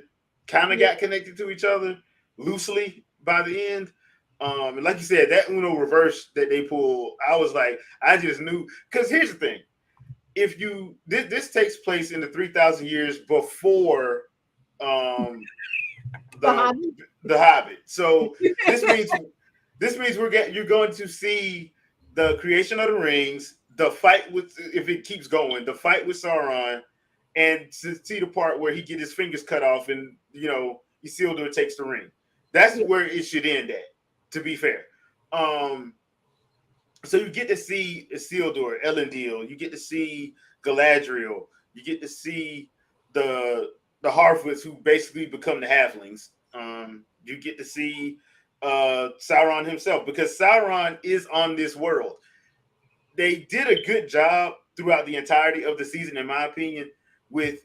got connected to each other loosely by the end. And like you said, that Uno reverse that they pulled, I was like, I just knew. Because here's the thing: if you this takes place in the 3,000 years before the Hobbit. So this means you're going to see the creation of the rings, the fight with, if it keeps going, the fight with Sauron, and to see the part where he get his fingers cut off and Isildur takes the ring. That's where it should end at, to be fair. So you get to see Isildur, Elendil, you get to see Galadriel, you get to see the Harfoots who basically become the halflings. You get to see Sauron himself, because Sauron is on this world. They did a good job throughout the entirety of the season, in my opinion, with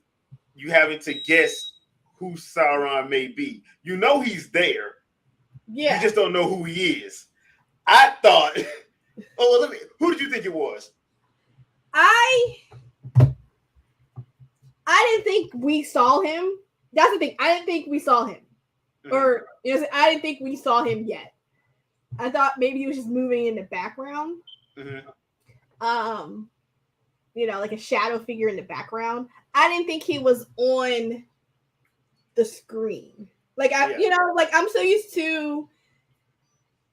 you having to guess who Sauron may be. You know he's there. Yeah. You just don't know who he is. I thought Oh, well, who did you think it was? I didn't think we saw him. That's the thing. I didn't think we saw him. Or I didn't think we saw him yet. I thought maybe he was just moving in the background. Like a shadow figure in the background. I didn't think he was on the screen. I'm so used to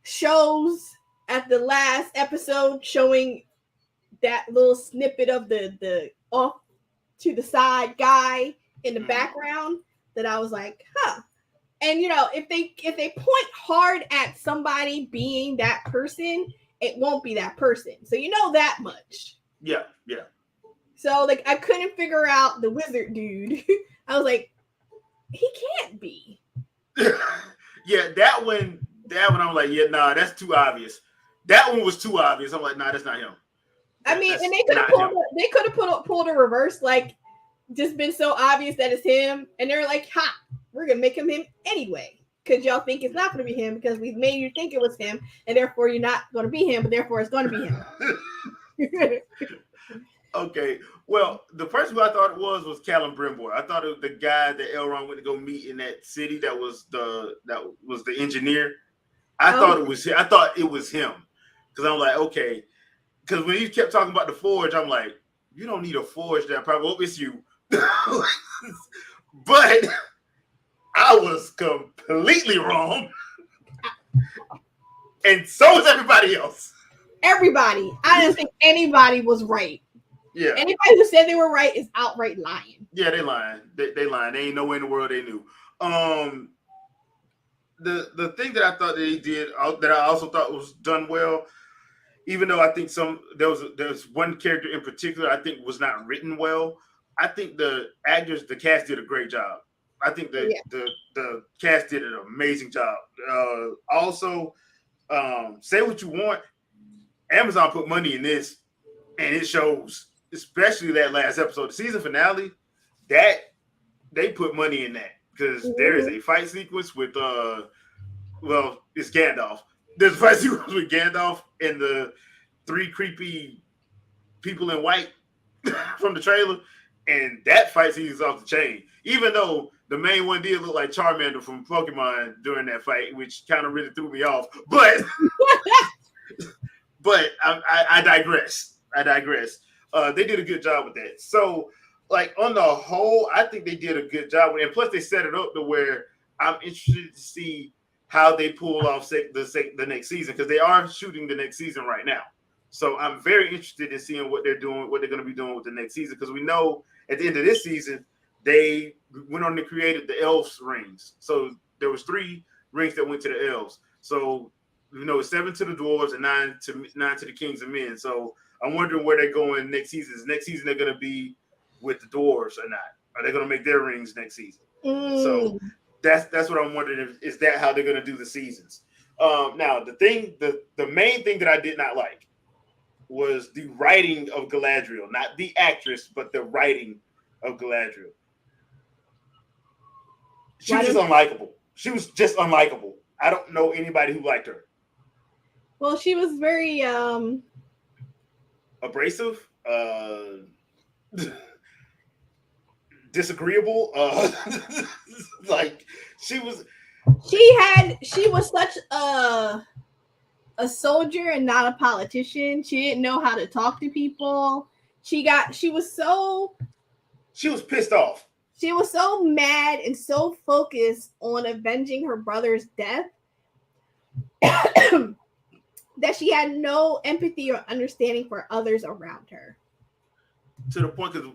shows at the last episode showing that little snippet of the off to the side guy in the background that I was like, huh. And if they point hard at somebody being that person, it won't be that person. So that much. Yeah. So I couldn't figure out the wizard dude. I was like, he can't be. Yeah, that one I'm like, yeah, nah, that's too obvious. That one was too obvious. I'm like, nah, that's not him. And they could have pulled a reverse, just been so obvious that it's him, and they're like, ha, we're gonna make him anyway. Because y'all think it's not gonna be him because we've made you think it was him, and therefore you're not gonna be him, but therefore it's gonna be him. Okay. Well, the person who I thought it was Callum Brimboy. I thought it was the guy that Elrond went to go meet in that city that was the engineer. I thought it was him. Because I'm like, okay. Because when he kept talking about the forge, I'm like, you don't need a forge that probably won't miss you. But I was completely wrong. And so was everybody else. Everybody. I didn't think anybody was right. Yeah. Anybody who said they were right is outright lying. Yeah, they lying. They lying. They ain't nowhere in the world they knew. The thing that I thought that they did that I also thought was done well, even though I think there was one character in particular I think was not written well. I think the cast did a great job. I think the cast did an amazing job. Also, say what you want, Amazon put money in this, and it shows. Especially that last episode, the season finale, that they put money in that because there is a fight sequence with it's Gandalf. There's a fight sequence with Gandalf and the 3 creepy people in white from the trailer, and that fight scene is off the chain. Even though the main one did look like Charmander from Pokemon during that fight, which kind of really threw me off. But I digress. They did a good job with that. So, on the whole, I think they did a good job. And plus, they set it up to where I'm interested to see how they pull off the next season because they are shooting the next season right now. So I'm very interested in seeing what they're doing, what they're going to be doing with the next season because we know at the end of this season they went on and created the elves rings. So there was 3 rings that went to the elves. So 7 to the dwarves and 9 to the kings and men. So I'm wondering where they're going next season. Next season they're going to be with the dwarves or not? Are they going to make their rings next season? So that's what I'm wondering. Is that how they're going to do the seasons? Now the main thing that I did not like was the writing of Galadriel, not the actress, but the writing of Galadriel. She was just unlikable. I don't know anybody who liked her. Well, she was very abrasive, disagreeable. She was such a soldier and not a politician. She didn't know how to talk to people. She was pissed off. She was so mad and so focused on avenging her brother's death that she had no empathy or understanding for others around her. To the point, and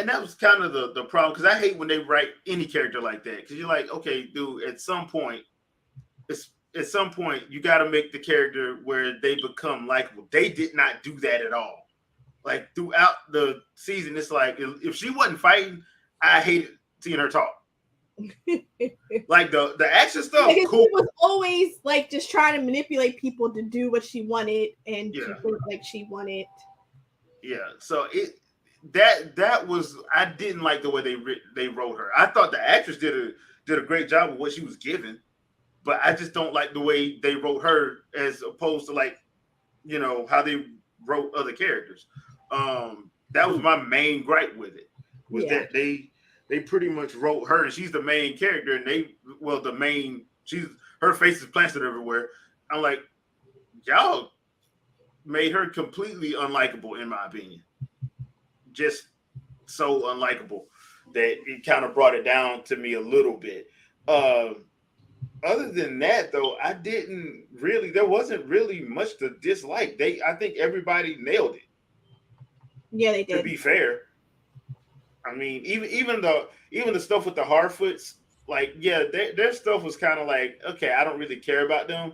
that was kind of the problem, because I hate when they write any character like that, because you're like, okay, dude, at some point you got to make the character where they become likable. They did not do that at all. Like throughout the season, it's like if she wasn't fighting, I hated seeing her talk. Like the action stuff, like cool. She was always like just trying to manipulate people to do what she wanted, and to look like she wanted. Yeah, so that was, I didn't like the way they wrote her. I thought the actress did a great job of what she was given. but I just don't like the way they wrote her as opposed to like, how they wrote other characters. That was my main gripe with it, was that they pretty much wrote her, and she's the main character, and her face is plastered everywhere. I'm like, y'all made her completely unlikable, in my opinion. Just so unlikable that it kind of brought it down to me a little bit. Other than that, though, there wasn't really much to dislike. I think everybody nailed it. Yeah, they did. To be fair, I mean, even the stuff with the Harfoots, like, yeah, their stuff was kind of like, okay, I don't really care about them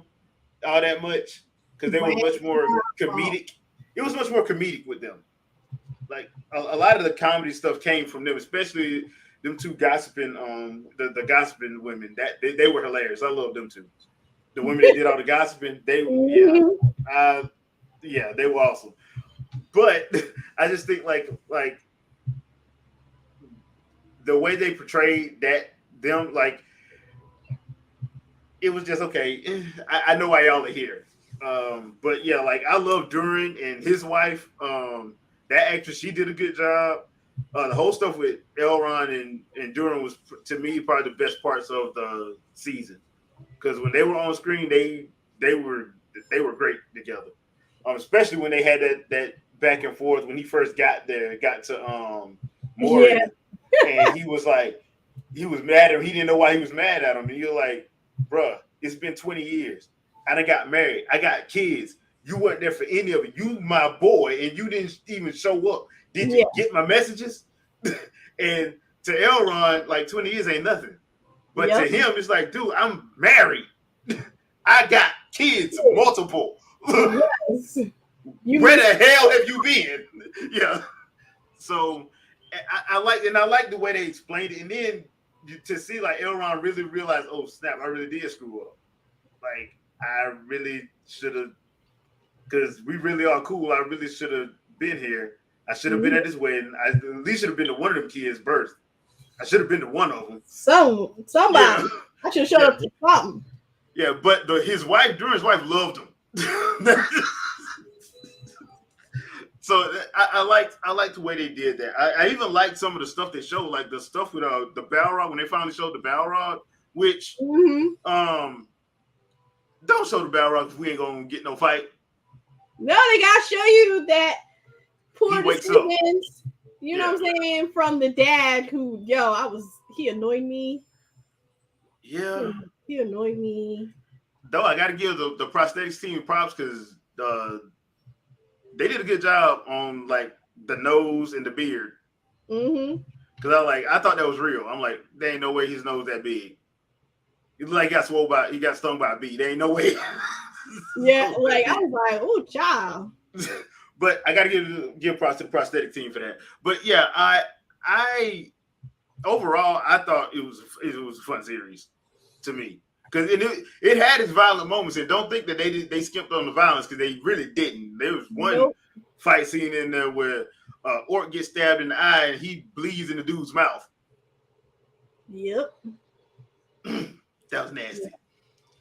all that much because they were much more comedic. It was much more comedic with them. Like a lot of the comedy stuff came from them, especially them two gossiping, the gossiping women. That they were hilarious. I love them too. The women that did all the gossiping, they they were awesome. But I just think like the way they portrayed them, like, it was just okay. I know why y'all are here. But yeah, like, I love Duran and his wife. That actress, she did a good job. The whole stuff with Elrond and Duran was, to me, probably the best parts of the season, because when they were on screen, they were great together. Especially when they had that back and forth when he first got to Moria, and he was like, he was mad at him. He didn't know why he was mad at him, and you're like, bruh, it's been 20 years. I done got married. I got kids. You weren't there for any of it. You my boy, and you didn't even show up. Did you get my messages? And to Elrond, like, 20 years ain't nothing. But to him, it's like, dude, I'm married. I got kids, multiple. Yes. Where the hell have you been? Yeah. So I like the way they explained it, and then to see like Elrond really realize, oh snap, I really did screw up. Like, I really should have, because we really are cool. I really should have been here. I should have been at this wedding. I at least should have been to one of them kids' birth. I should have been to one of them. Somebody. Yeah. I should have showed up to something. Yeah, but Duran's wife loved him. So I liked the way they did that. I even liked some of the stuff they showed, like the stuff with the Balrog, when they finally showed the Balrog, which don't show the Balrog because we ain't gonna get no fight. No, they gotta show you that poor decisions. You know what I'm saying? From the dad who, he annoyed me. Yeah. He annoyed me. Though I gotta give the prosthetics team props, because they did a good job on like the nose and the beard. Because I thought that was real. I'm like, there ain't no way his nose that big. He like he got stung by a bee. There ain't no way. Yeah, like I was like, oh, child. But I gotta give props to the prosthetic team for that. But yeah, I overall I thought it was a fun series to me, because it had its violent moments, and don't think that they skimped on the violence, because they really didn't. There was one fight scene in there where Orc gets stabbed in the eye and he bleeds in the dude's mouth. Yep. That was nasty.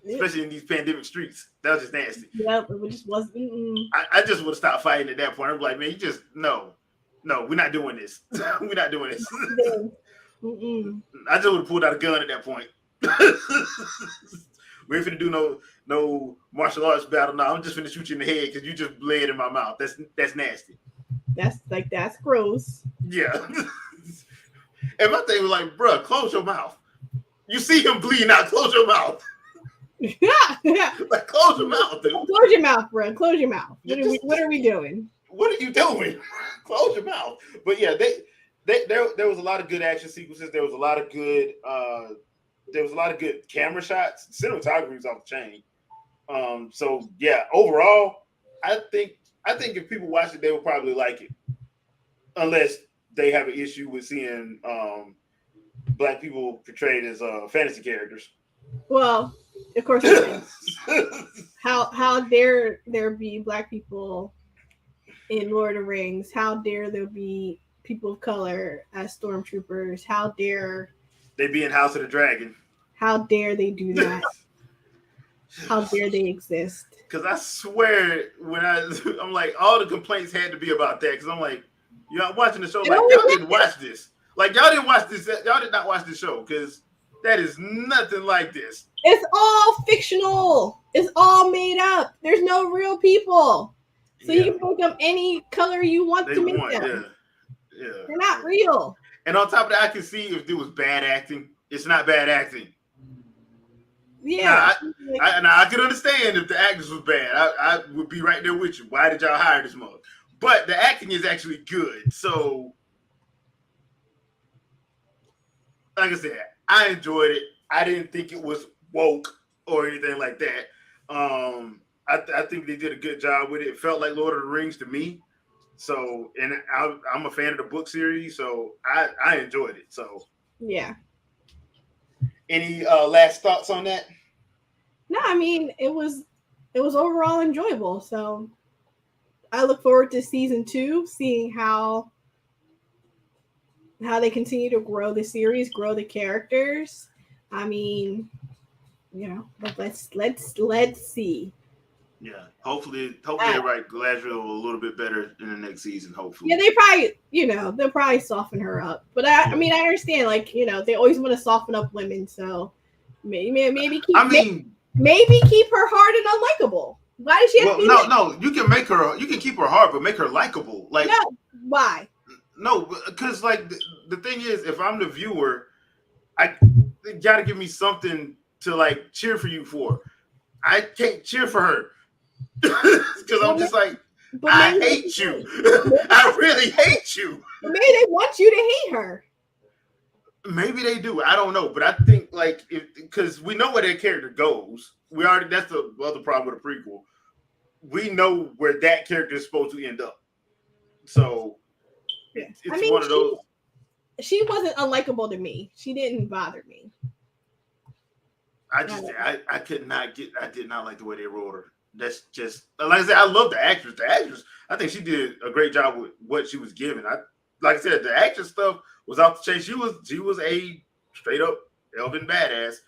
Especially in these pandemic streets. That was just nasty. Yep, it just wasn't. I just would have stopped fighting at that point. I'm like, man, you just, no, we're not doing this. We're not doing this. I just would have pulled out a gun at that point. We ain't finna do no martial arts battle. No, I'm just finna shoot you in the head because you just bled in my mouth. That's nasty. That's gross. Yeah. And my thing was like, bro, close your mouth. You see him bleeding out, close your mouth. Yeah. Like, close your mouth, dude. Close your mouth, bro. Close your mouth. What are we doing? What are you doing? Close your mouth. But yeah, there was a lot of good action sequences. There was a lot of good camera shots. Cinematography was off the chain. So yeah, overall, I think if people watch it, they will probably like it, unless they have an issue with seeing Black people portrayed as fantasy characters. Well, of course. How dare there be Black people in Lord of the Rings? How dare there be people of color as stormtroopers? How dare they be in House of the Dragon? How dare they do that? how dare they exist? Because I swear, I'm like, all the complaints had to be about that. Because I'm like, y'all watching the show, It like always y'all didn't watch this. Like y'all didn't watch this. Y'all did not watch this show because that is nothing like this. It's all fictional. It's all made up. There's no real people. So you can make them any color you want to make them. Yeah. They're not real. And on top of that, I can see if it was bad acting. It's not bad acting. Yeah. Now, I can understand if the actors was bad. I would be right there with you. Why did y'all hire this mug? But the acting is actually good. So, like I said, I enjoyed it. I didn't think it was woke or anything like that. I think they did a good job with it. It felt like Lord of the Rings to me. So, and I'm a fan of the book series, so I enjoyed it. So, yeah. Any last thoughts on that? No, I mean it was overall enjoyable. So I look forward to season 2, seeing how they continue to grow the series, grow the characters. I mean, let's see. Yeah, hopefully everybody Galadriel a little bit better in the next season. Hopefully, yeah, they probably they'll probably soften her up. But I mean, I understand, like they always want to soften up women, so maybe keep maybe keep her hard and unlikable. Why does she have to be? No, you can keep her hard, but make her likable. Like no, why? No, because like the thing is, if I'm the viewer, I gotta give me something to like cheer for you for. I can't cheer for her. Because I'm just like, I hate you. I really hate you. Maybe they want you to hate her. Maybe they do. I don't know. But I think like because we know where that character goes. That's the other problem with a prequel. We know where that character is supposed to end up. So it's one of those. She wasn't unlikable to me. She didn't bother me. I did not like the way they wrote her. That's just like I said. I love the actress. The actress, I think she did a great job with what she was given. Like I said, the actress stuff was off the chain. She was a straight up Elvin badass.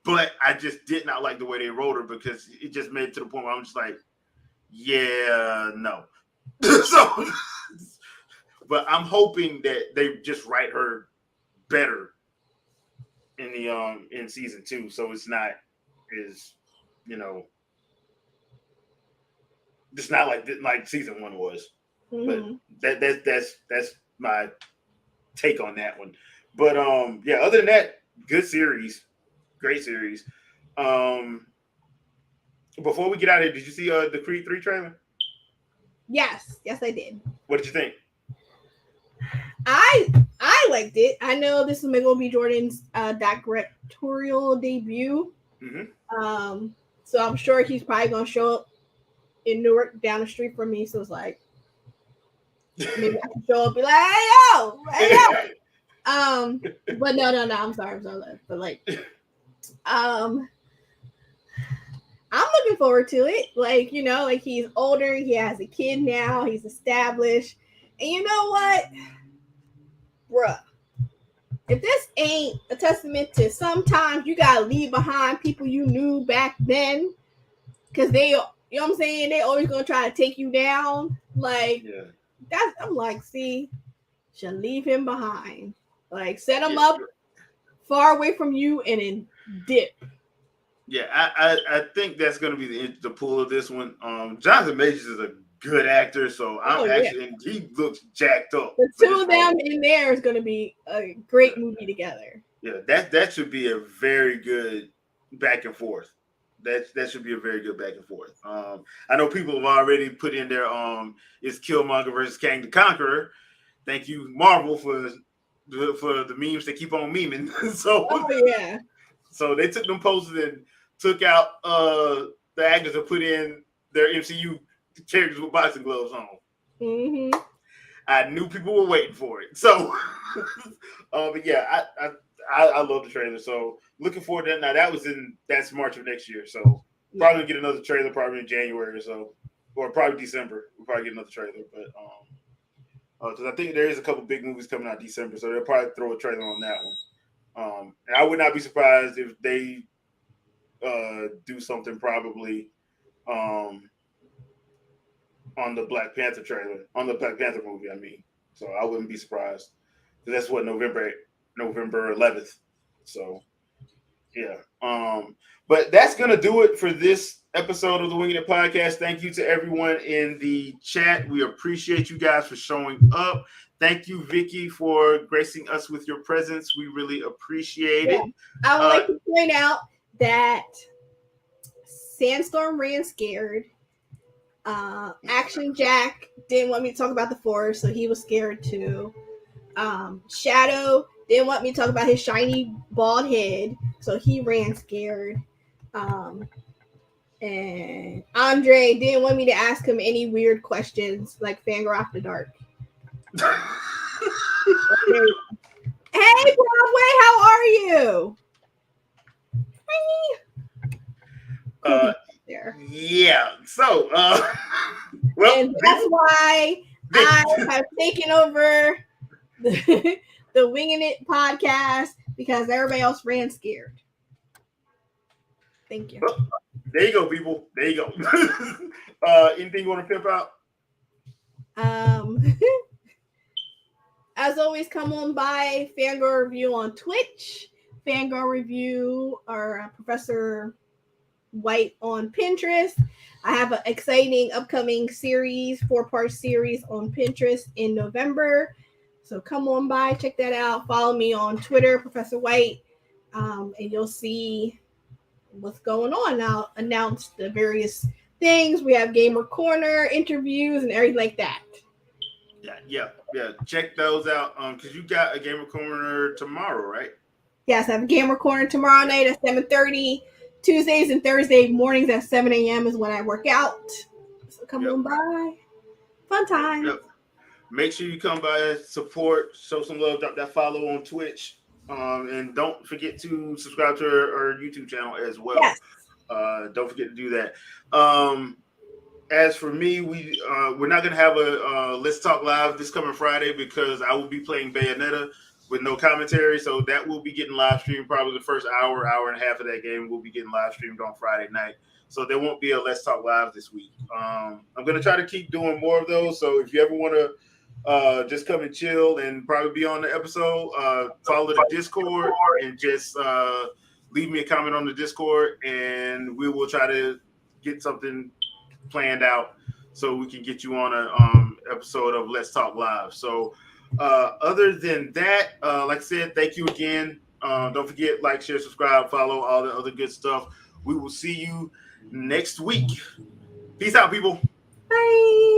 But I just did not like the way they wrote her because it just made it to the point where I'm just like, yeah, no. So, but I'm hoping that they just write her better in the in season 2, so it's not as it's not like season 1 was. Mm-hmm. But that's my take on that one. But yeah, other than that, good series, great series. Before we get out of here, did you see the Creed 3 trailer? Yes, I did. What did you think? I liked it. I know this is Michael B. Jordan's directorial debut. Mm-hmm. So I'm sure he's probably gonna show up in Newark down the street from me. So it's like maybe I can show up and be like, hey yo. But no. I'm sorry. But like, I'm looking forward to it. Like, like he's older, he has a kid now, he's established. And you know what? Bruh. If this ain't a testament to sometimes you gotta leave behind people you knew back then, because they, what I'm saying, they always gonna try to take you down. Like, I'm like, see, should leave him behind. Like, set him up far away from you and then dip. Yeah, I think that's going to be the pull of this one. Jonathan Majors is a good actor, so and he looks jacked up. The two of them in there is going to be a great movie together. Yeah, that should be a very good back and forth. That should be a very good back and forth. I know people have already put in their it's Killmonger versus Kang the Conqueror. Thank you, Marvel, for the memes that keep on memeing. So they took them posters and took out the actors and put in their MCU characters with boxing gloves on. Mm-hmm. I knew people were waiting for it. So, but yeah, I love the trailer. So looking forward to that. Now that's March of next year. So probably get another trailer probably in January or so, or probably December. We'll probably get another trailer. But because I think there is a couple big movies coming out December, so they'll probably throw a trailer on that one. And I would not be surprised if they do something probably on the Black Panther trailer, on the Black Panther movie. I mean, so I wouldn't be surprised. That's what November 11th. So yeah. But that's gonna do it for this episode of the Wingin' It Podcast. Thank you to everyone in the chat. We appreciate you guys for showing up. Thank you, Vicky, for gracing us with your presence. We really appreciate it. I would like to point out that Sandstorm ran scared. Action Jack didn't want me to talk about the Force, so he was scared too. Shadow didn't want me to talk about his shiny bald head, so he ran scared. And Andre didn't want me to ask him any weird questions like Fangirl After Dark. Hey, Broadway, how are you? Hey. Yeah. So, well, and that's why I have taken over the Wingin' It podcast because everybody else ran scared. Thank you. Well, there you go, people. There you go. Anything you want to pimp out? As always, come on by Fangirl Review on Twitch, Fangirl Review or Professor White on Pinterest. I have an exciting upcoming series, 4-part series on Pinterest in November. So come on by, check that out. Follow me on Twitter, Professor White, and you'll see what's going on. I'll announce the various things. We have Gamer Corner, interviews, and everything like that. Yeah. Check those out. Because you got a Gamer Corner tomorrow, right? Yes, I have a Gamer Corner tomorrow night at 7:30. Tuesdays and Thursday mornings at 7 a.m. is when I work out. So come on by. Fun time. Yep. Make sure you come by, support, show some love, drop that follow on Twitch. And don't forget to subscribe to our YouTube channel as well. Yes. Don't forget to do that. As for me, we're not going to have a Let's Talk Live this coming Friday because I will be playing Bayonetta with no commentary. So that will be getting live streamed. Probably the first hour and a half of that game will be getting live streamed on Friday night. So there won't be a Let's Talk Live this week. I'm going to try to keep doing more of those. So if you ever want to just come and chill and probably be on the episode, follow the Discord and just leave me a comment on the Discord and we will try to get something planned out so we can get you on a episode of Let's Talk Live. So other than that, like I said, thank you again. Don't forget, like, share, subscribe, follow, all the other good stuff. We will see you next week. Peace out, people. Bye.